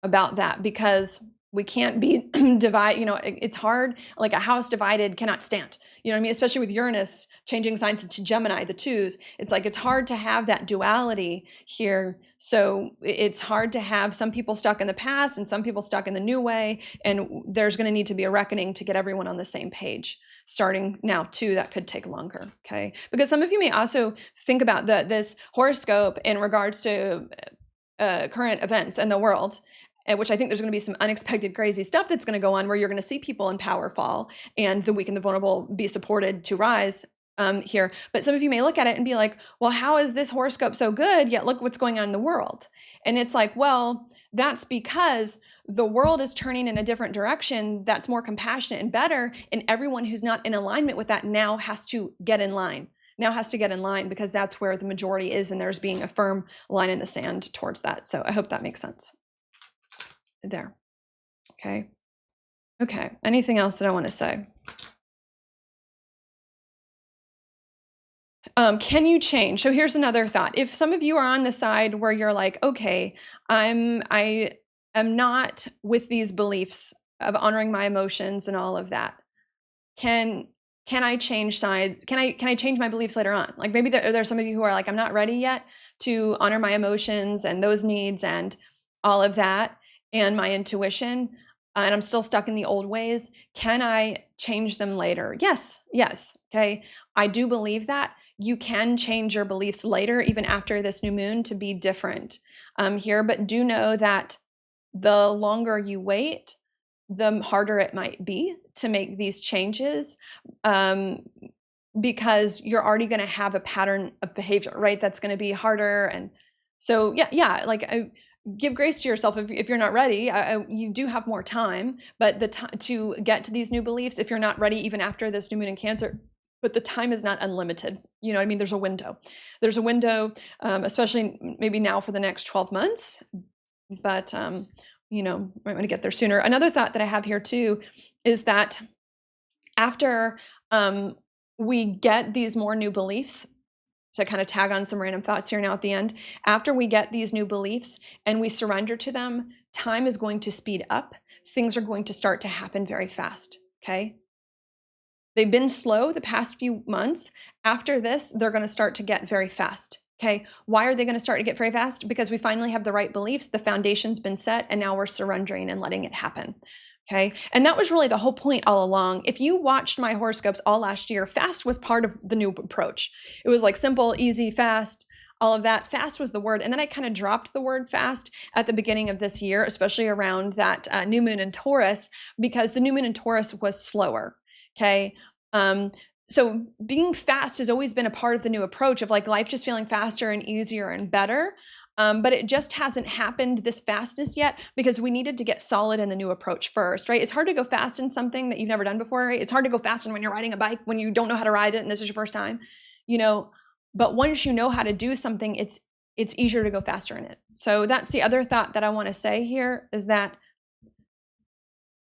about that, because we can't be divided. It's hard. Like a house divided cannot stand. You know what I mean? Especially with Uranus changing signs to Gemini, the twos. It's like it's hard to have that duality here. So it's hard to have some people stuck in the past and some people stuck in the new way. And there's going to need to be a reckoning to get everyone on the same page. Starting now, too, that could take longer. Okay, because some of you may also think about this horoscope in regards to current events in the world, which I think there's going to be some unexpected crazy stuff that's going to go on, where you're going to see people in power fall and the weak and the vulnerable be supported to rise here. But some of you may look at it and be like, well, how is this horoscope so good, yet look what's going on in the world? And it's like, well, that's because the world is turning in a different direction that's more compassionate and better, and everyone who's not in alignment with that now has to get in line. Because that's where the majority is, and there's being a firm line in the sand towards that. So I hope that makes sense there. Okay. Anything else that I want to say? Can you change? So here's another thought. If some of you are on the side where you're like, okay, I am not with these beliefs of honoring my emotions and all of that. Can I change sides? Can I change my beliefs later on? Like maybe there's some of you who are like, I'm not ready yet to honor my emotions and those needs and all of that and my intuition, and I'm still stuck in the old ways. Can I change them later? Yes. Okay. I do believe that you can change your beliefs later, even after this new moon, to be different here. But do know that the longer you wait, the harder it might be to make these changes, because you're already going to have a pattern of behavior, right? That's going to be harder. And so, like give grace to yourself if you're not ready. You do have more time, but to get to these new beliefs, if you're not ready, even after this new moon in Cancer, but the time is not unlimited. You know what I mean? There's a window. Especially maybe now for the next 12 months, but might want to get there sooner. Another thought that I have here too is that after we get these more new beliefs, to kind of tag on some random thoughts here now at the end, after we get these new beliefs and we surrender to them, time is going to speed up. Things are going to start to happen very fast, okay? They've been slow the past few months. After this, they're going to start to get very fast. Okay, why are they going to start to get very fast? Because we finally have the right beliefs, the foundation's been set, and now we're surrendering and letting it happen. Okay, and that was really the whole point all along. If you watched my horoscopes all last year, fast was part of the new approach. It was like simple, easy, fast, all of that. Fast was the word. And then I kind of dropped the word fast at the beginning of this year, especially around that new moon in Taurus, because the new moon in Taurus was slower. Okay. So being fast has always been a part of the new approach of like life just feeling faster and easier and better. But it just hasn't happened this fastness yet because we needed to get solid in the new approach first, right? It's hard to go fast in something that you've never done before, right? It's hard to go fast when you're riding a bike, when you don't know how to ride it and this is your first time, but once you know how to do something, it's easier to go faster in it. So that's the other thought that I want to say here is that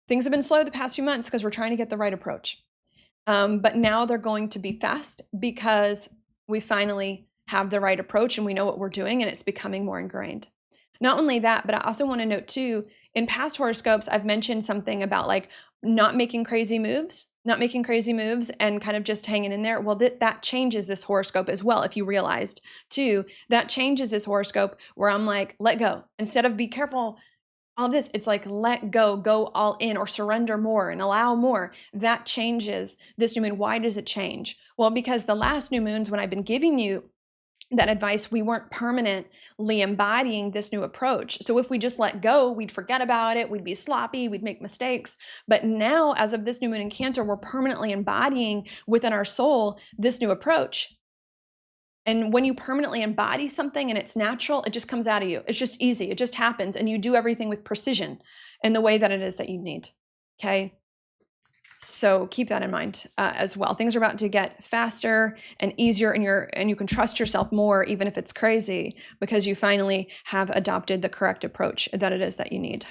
things have been slow the past few months because we're trying to get the right approach. But now they're going to be fast because we finally have the right approach and we know what we're doing and it's becoming more ingrained. Not only that, but I also want to note too, in past horoscopes, I've mentioned something about like not making crazy moves and kind of just hanging in there. Well, that changes this horoscope as well. If you realized too, that changes this horoscope where I'm like, let go. Instead of be careful, all this, it's like let go all in or surrender more and allow more. That changes this new moon. Why does it change? Well, because the last new moons, when I've been giving you that advice, we weren't permanently embodying this new approach. So if we just let go, we'd forget about it, we'd be sloppy, we'd make mistakes. But now, as of this new moon in Cancer, we're permanently embodying within our soul this new approach. And when you permanently embody something and it's natural, it just comes out of you. It's just easy. It just happens. And you do everything with precision in the way that it is that you need. Okay. So keep that in mind as well. Things are about to get faster and easier, and you can trust yourself more, even if it's crazy, because you finally have adopted the correct approach that it is that you need.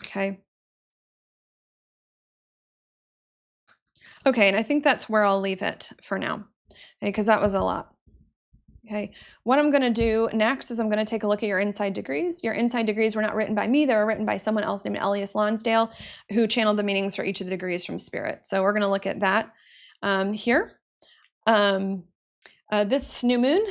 Okay. Okay. And I think that's where I'll leave it for now, because that was a lot. Okay, what I'm going to do next is I'm going to take a look at your inside degrees. Your inside degrees were not written by me. They were written by someone else named Elias Lonsdale, who channeled the meanings for each of the degrees from Spirit. So we're going to look at that here. This new moon,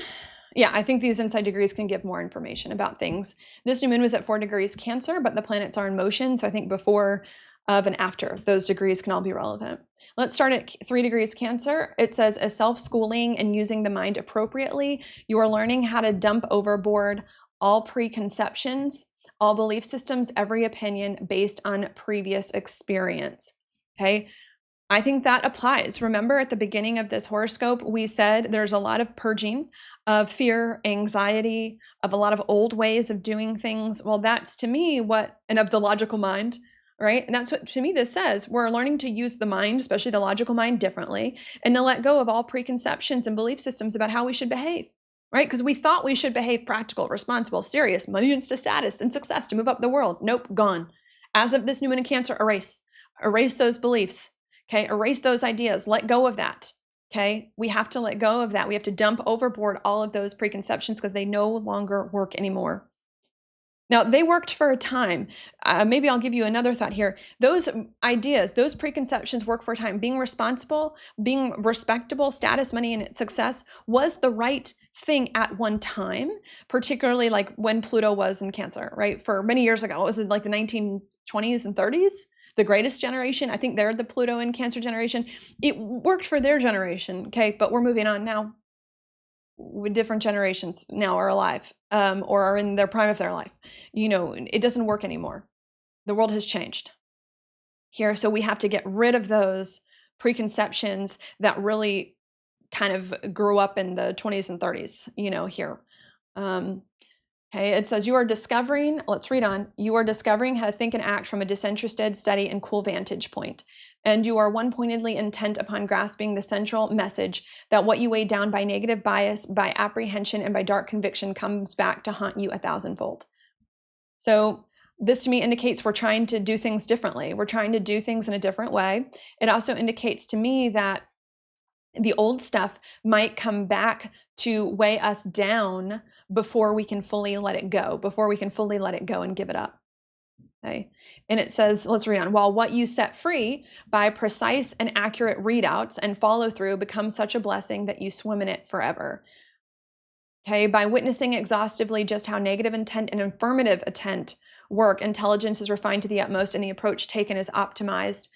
I think these inside degrees can give more information about things. This new moon was at 4 degrees Cancer, but the planets are in motion. So I think before, of, and after those degrees can all be relevant. Let's start at 3 degrees Cancer. It says, as self-schooling and using the mind appropriately, you are learning how to dump overboard all preconceptions, all belief systems, every opinion based on previous experience. Okay. I think that applies. Remember at the beginning of this horoscope, we said there's a lot of purging of fear, anxiety, of a lot of old ways of doing things. Well, that's to me and of the logical mind, right? And that's what, to me, this says. We're learning to use the mind, especially the logical mind, differently, and to let go of all preconceptions and belief systems about how we should behave, right? Because we thought we should behave practical, responsible, serious, money and status and success to move up the world. Nope, gone. As of this new moon in Cancer, erase those beliefs. Okay, erase those ideas. Let go of that. Okay, we have to let go of that. We have to dump overboard all of those preconceptions because they no longer work anymore. Now, they worked for a time. Maybe I'll give you another thought here. Those ideas, those preconceptions work for a time. Being responsible, being respectable, status, money, and success was the right thing at one time, particularly like when Pluto was in Cancer, right? For many years ago, it was like the 1920s and 30s, the greatest generation. I think they're the Pluto in Cancer generation. It worked for their generation, okay? But we're moving on now. With different generations now are alive or are in their prime of their life. It doesn't work anymore. The world has changed here. So we have to get rid of those preconceptions that really kind of grew up in the 20s and 30s, here. Okay, it says you are discovering, let's read on, you are discovering how to think and act from a disinterested, steady, and cool vantage point. And you are one-pointedly intent upon grasping the central message that what you weigh down by negative bias, by apprehension, and by dark conviction comes back to haunt you 1,000-fold. So this to me indicates we're trying to do things differently. We're trying to do things in a different way. It also indicates to me that the old stuff might come back to weigh us down before we can fully let it go, and give it up. Okay. And it says, let's read on. While what you set free by precise and accurate readouts and follow through becomes such a blessing that you swim in it forever. Okay. By witnessing exhaustively just how negative intent and affirmative intent work, intelligence is refined to the utmost and the approach taken is optimized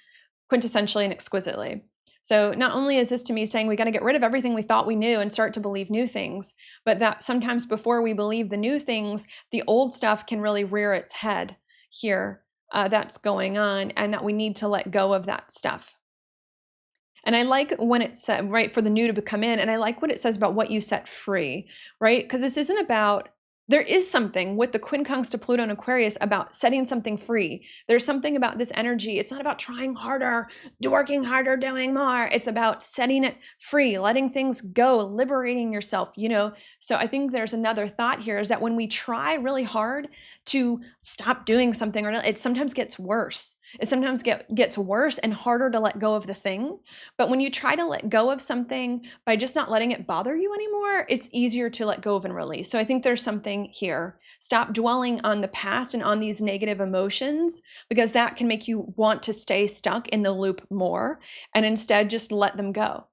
quintessentially and exquisitely. So not only is this to me saying we got to get rid of everything we thought we knew and start to believe new things, but that sometimes before we believe the new things, the old stuff can really rear its head here that's going on, and that we need to let go of that stuff. And I like when it said, right, for the new to come in, and I like what it says about what you set free, right? Because this isn't about, there is something with the quincunx to Pluto and Aquarius about setting something free. There's something about this energy. It's not about trying harder, working harder, doing more. It's about setting it free, letting things go, liberating yourself, So I think there's another thought here is that when we try really hard to stop doing something, or it sometimes gets worse. It sometimes gets worse and harder to let go of the thing. But when you try to let go of something by just not letting it bother you anymore, it's easier to let go of and release. So I think there's something here. Stop dwelling on the past and on these negative emotions, because that can make you want to stay stuck in the loop more, and instead just let them go.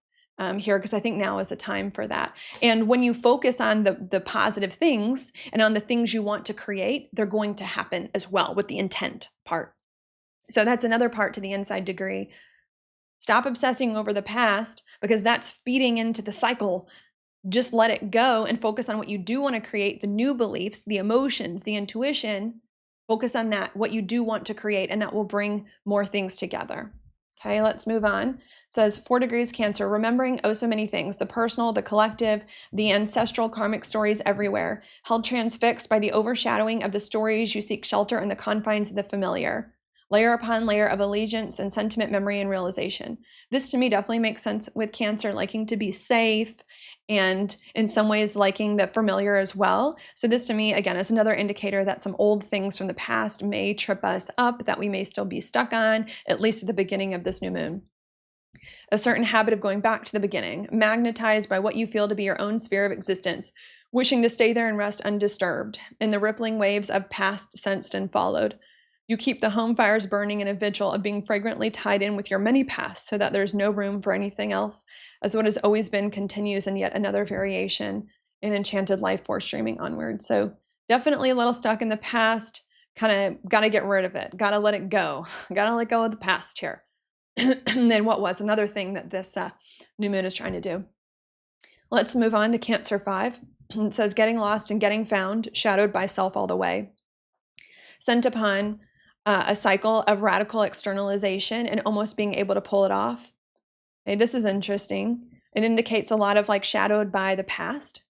Here, because I think now is a time for that. And when you focus on the positive things and on the things you want to create, they're going to happen as well with the intent part. So that's another part to the inside degree. Stop obsessing over the past, because that's feeding into the cycle. Just let it go and focus on what you do want to create, the new beliefs, the emotions, the intuition. Focus on that, what you do want to create, and that will bring more things together. Okay, let's move on. It says 4 degrees Cancer, remembering oh so many things, the personal, the collective, the ancestral karmic stories everywhere, held transfixed by the overshadowing of the stories you seek shelter in the confines of the familiar. Layer upon layer of allegiance and sentiment, memory, and realization. This to me definitely makes sense with Cancer, liking to be safe and in some ways liking the familiar as well. So this to me, again, is another indicator that some old things from the past may trip us up, that we may still be stuck on, at least at the beginning of this new moon. A certain habit of going back to the beginning, magnetized by what you feel to be your own sphere of existence, wishing to stay there and rest undisturbed in the rippling waves of past sensed and followed. You keep the home fires burning in a vigil of being fragrantly tied in with your many pasts so that there's no room for anything else, as what has always been continues in yet another variation in enchanted life force streaming onward. So definitely a little stuck in the past, kind of got to get rid of it, got to let it go, got to let go of the past here. And then what was another thing that this new moon is trying to do? Let's move on to Cancer 5. It says getting lost and getting found, shadowed by self all the way. Sent upon a cycle of radical externalization and almost being able to pull it off. Okay, this is interesting. It indicates a lot of like shadowed by the past.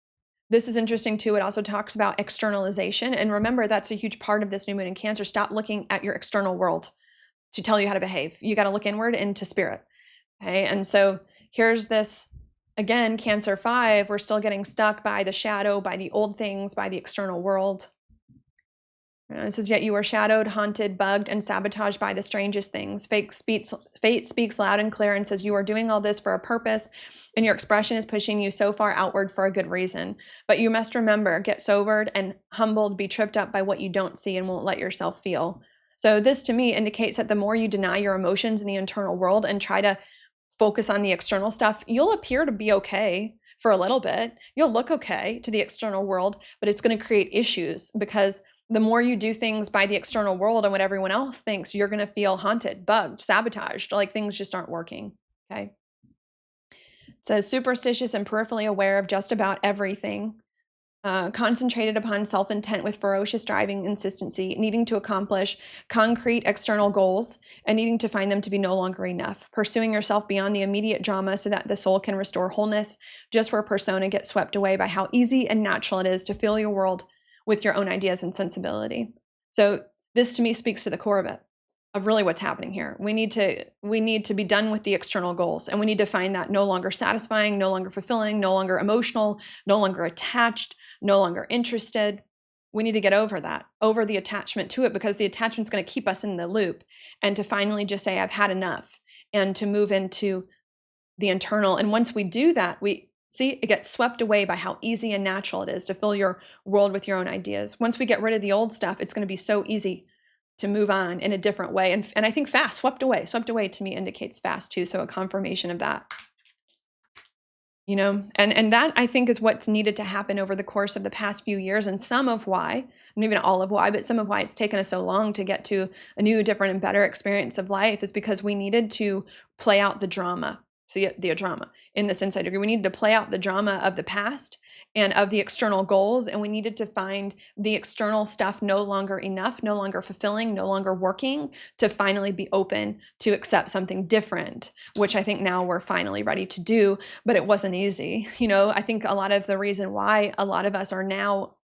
This is interesting too. It also talks about externalization. And remember, that's a huge part of this new moon in Cancer. Stop looking at your external world to tell you how to behave. You got to look inward into spirit. Okay, and so here's this, again, Cancer 5, we're still getting stuck by the shadow, by the old things, by the external world. It says, yet you are shadowed, haunted, bugged, and sabotaged by the strangest things. Fate speaks loud and clear and says you are doing all this for a purpose, and your expression is pushing you so far outward for a good reason. But you must remember, get sobered and humbled, be tripped up by what you don't see and won't let yourself feel. So this to me indicates that the more you deny your emotions in the internal world and try to focus on the external stuff, you'll appear to be okay for a little bit. You'll look okay to the external world, but it's going to create issues because the more you do things by the external world and what everyone else thinks, you're going to feel haunted, bugged, sabotaged, like things just aren't working. Okay. It says superstitious and peripherally aware of just about everything. Concentrated upon self-intent with ferocious driving insistency, needing to accomplish concrete external goals and needing to find them to be no longer enough. Pursuing yourself beyond the immediate drama so that the soul can restore wholeness, just where persona gets swept away by how easy and natural it is to fill your world with your own ideas and sensibility. So this to me speaks to the core of it, of really what's happening here. We need to be done with the external goals, and we need to find that no longer satisfying, no longer fulfilling, no longer emotional, no longer attached, no longer interested. We need to get over that, over the attachment to it, because the attachment's going to keep us in the loop, and to finally just say, I've had enough, and to move into the internal. And once we do that, it gets swept away by how easy and natural it is to fill your world with your own ideas. Once we get rid of the old stuff, it's going to be so easy to move on in a different way. And I think fast, swept away to me indicates fast too. So a confirmation of that, and that I think is what's needed to happen over the course of the past few years. And some of why, and even all of why, but some of why it's taken us so long to get to a new, different, and better experience of life is because we needed to play out the drama. So the drama in this insight degree, we needed to play out the drama of the past and of the external goals. And we needed to find the external stuff no longer enough, no longer fulfilling, no longer working, to finally be open to accept something different, which I think now we're finally ready to do. But it wasn't easy. I think a lot of the reason why a lot of us are now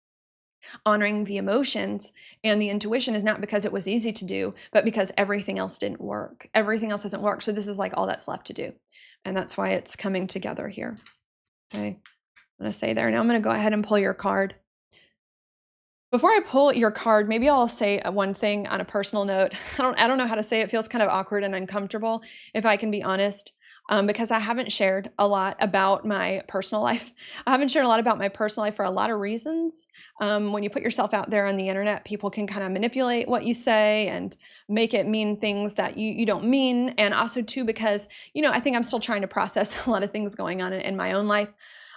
honoring the emotions and the intuition is not because it was easy to do, but because everything else didn't work. Everything else doesn't work. So this is like all that's left to do. And that's why it's coming together here. Okay. I'm going to say there. Now I'm going to go ahead and pull your card. Before I pull your card, maybe I'll say one thing on a personal note. I don't know how to say it. It feels kind of awkward and uncomfortable, if I can be honest. Because I haven't shared a lot about my personal life. I haven't shared a lot about my personal life for a lot of reasons. When you put yourself out there on the internet, people can kind of manipulate what you say and make it mean things that you don't mean. And also too, because, I think I'm still trying to process a lot of things going on in my own life.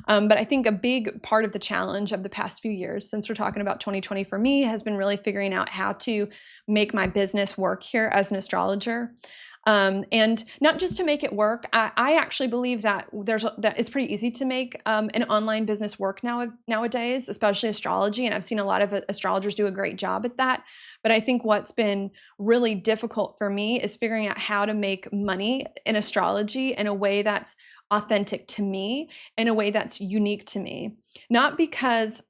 But I think a big part of the challenge of the past few years, since we're talking about 2020 for me, has been really figuring out how to make my business work here as an astrologer. And not just to make it work. I actually believe that that it's pretty easy to make an online business work nowadays, especially astrology. And I've seen a lot of astrologers do a great job at that. But I think what's been really difficult for me is figuring out how to make money in astrology in a way that's authentic to me, in a way that's unique to me. Not because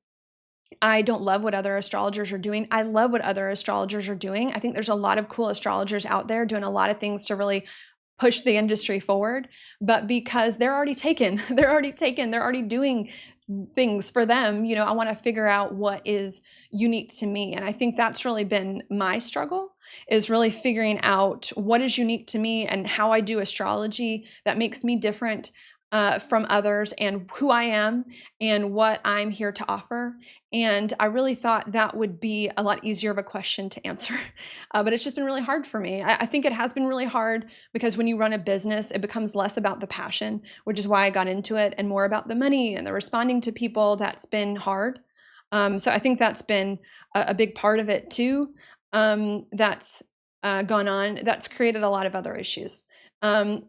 I don't love what other astrologers are doing. I love what other astrologers are doing. I think there's a lot of cool astrologers out there doing a lot of things to really push the industry forward. But because they're already taken, they're already doing things for them. I want to figure out what is unique to me. And I think that's really been my struggle, is really figuring out what is unique to me and how I do astrology that makes me different from others, and who I am and what I'm here to offer. And I really thought that would be a lot easier of a question to answer. But it's just been really hard for me. I think it has been really hard because when you run a business, it becomes less about the passion, which is why I got into it, and more about the money and the responding to people. That's been hard. So I think that's been a big part of it too. That's gone on. That's created a lot of other issues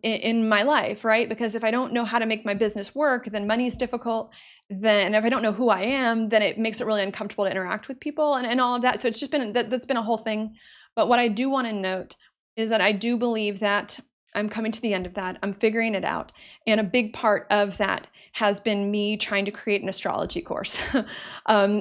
in my life, right? Because if I don't know how to make my business work, then money is difficult. Then if I don't know who I am, then it makes it really uncomfortable to interact with people and all of that. So it's just been, that's been a whole thing. But what I do want to note is that I do believe that I'm coming to the end of that. I'm figuring it out. And a big part of that has been me trying to create an astrology course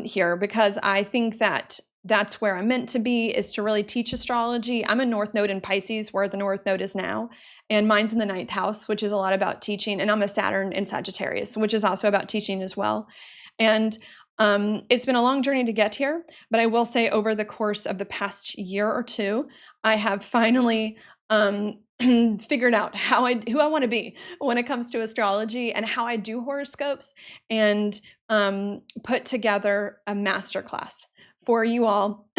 here, because I think that that's where I'm meant to be, is to really teach astrology. I'm a North Node in Pisces, where the North Node is now, and mine's in the 9th house, which is a lot about teaching. And I'm a Saturn in Sagittarius, which is also about teaching as well. And It's been a long journey to get here, but I will say over the course of the past year or two, I have finally figured out who I want to be when it comes to astrology and how I do horoscopes, and put together a masterclass for you all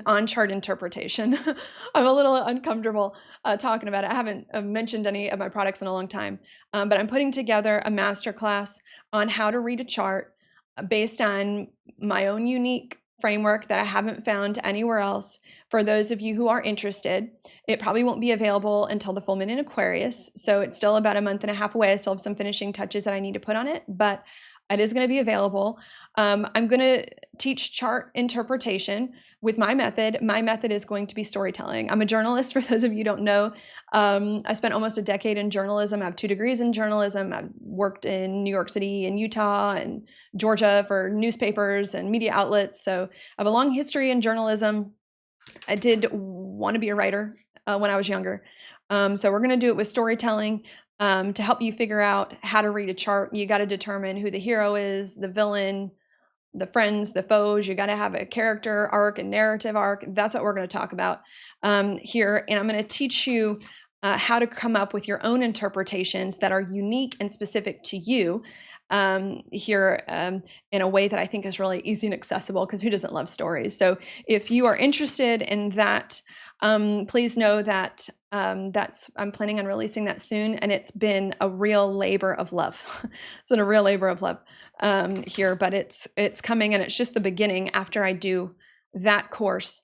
on chart interpretation. I'm a little uncomfortable talking about it. I haven't mentioned any of my products in a long time, but I'm putting together a masterclass on how to read a chart based on my own unique framework that I haven't found anywhere else. For those of you who are interested, it probably won't be available until the full moon in Aquarius, so it's still about a month and a half away. I still have some finishing touches that I need to put on it, but it is going to be available. I'm going to teach chart interpretation with my method. My method is going to be storytelling. I'm a journalist, for those of you who don't know. I spent almost a decade in journalism. I have 2 degrees in journalism. I've worked in New York City and Utah and Georgia for newspapers and media outlets. So I have a long history in journalism. I did want to be a writer when I was younger. So we're going to do it with storytelling. To help you figure out how to read a chart, you got to determine who the hero is, the villain, the friends, the foes. You got to have a character arc, a narrative arc. That's what we're going to talk about here. And I'm going to teach you how to come up with your own interpretations that are unique and specific to you here in a way that I think is really easy and accessible, because who doesn't love stories? So if you are interested in that, please know that I'm planning on releasing that soon, and it's been a real labor of love. It's been a real labor of love here, but it's coming, and it's just the beginning. After I do that course,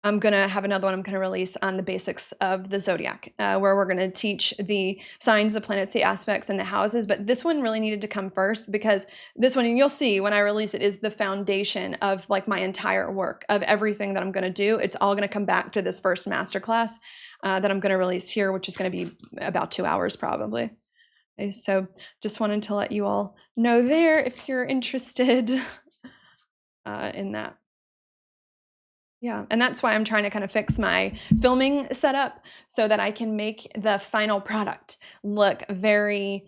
I'm going to have another one I'm going to release on the basics of the zodiac, where we're going to teach the signs, the planets, the aspects, and the houses. But this one really needed to come first, because this one, and you'll see when I release it, is the foundation of like my entire work, of everything that I'm going to do. It's all going to come back to this first masterclass that I'm going to release here, which is going to be about 2 hours probably. Okay, so just wanted to let you all know there if you're interested in that. Yeah, and that's why I'm trying to kind of fix my filming setup so that I can make the final product look very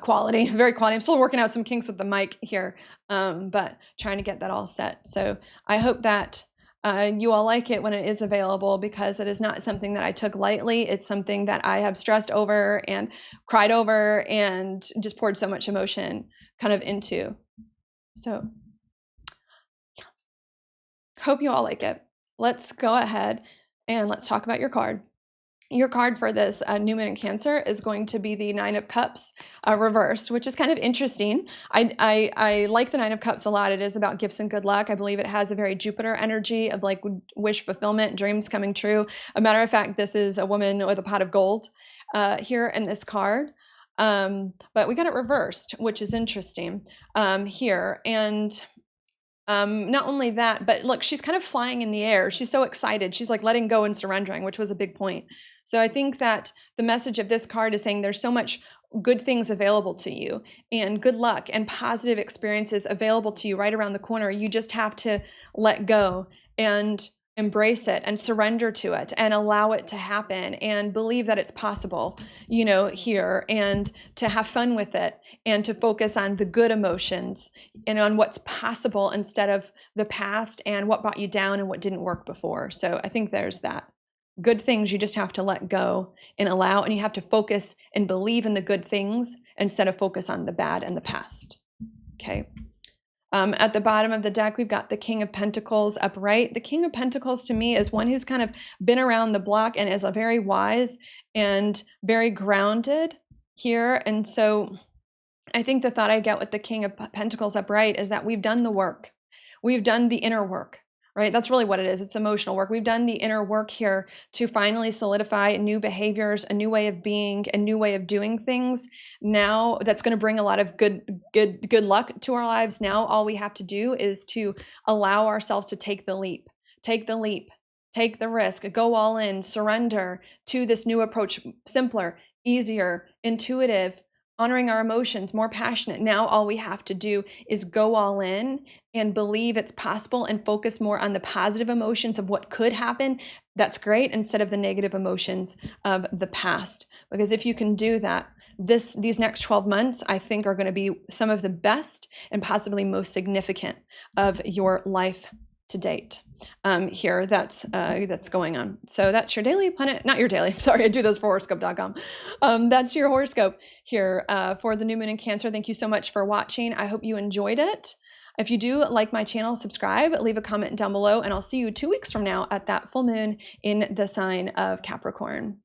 quality, very quality. I'm still working out some kinks with the mic here, but trying to get that all set. So I hope that you all like it when it is available, because it is not something that I took lightly. It's something that I have stressed over and cried over and just poured so much emotion kind of into. So hope you all like it. Let's go ahead and let's talk about your card. Your card for this new moon in Cancer is going to be the 9 of Cups reversed, which is kind of interesting. I like the 9 of Cups a lot. It is about gifts and good luck. I believe it has a very Jupiter energy of like wish fulfillment, dreams coming true. A matter of fact, this is a woman with a pot of gold here in this card. But we got it reversed, which is interesting here. And not only that, but look, she's kind of flying in the air. She's so excited. She's like letting go and surrendering, which was a big point. So I think that the message of this card is saying there's so much good things available to you, and good luck and positive experiences available to you right around the corner. You just have to let go and embrace it and surrender to it and allow it to happen and believe that it's possible, you know, here, and to have fun with it and to focus on the good emotions and on what's possible instead of the past and what brought you down and what didn't work before. So I think there's that. Good things you just have to let go and allow, and you have to focus and believe in the good things instead of focus on the bad and the past. Okay. At the bottom of the deck, we've got the King of Pentacles upright. The King of Pentacles to me is one who's kind of been around the block and is a very wise and very grounded here. And so I think the thought I get with the King of Pentacles upright is that we've done the work. We've done the inner work, right? That's really what it is. It's emotional work. We've done the inner work here to finally solidify new behaviors, a new way of being, a new way of doing things. Now that's going to bring a lot of good luck to our lives. Now all we have to do is to allow ourselves to take the leap, take the risk, go all in, surrender to this new approach, simpler, easier, intuitive, honoring our emotions, more passionate. Now all we have to do is go all in and believe it's possible and focus more on the positive emotions of what could happen. That's great, instead of the negative emotions of the past. Because if you can do that, these next 12 months, I think, are going to be some of the best and possibly most significant of your life to date here that's going on. So that's your daily planet, not your daily, sorry, I do those for horoscope.com. That's your horoscope here for the new moon in Cancer. Thank you so much for watching. I hope you enjoyed it. If you do like my channel, subscribe, leave a comment down below, and I'll see you 2 weeks from now at that full moon in the sign of Capricorn.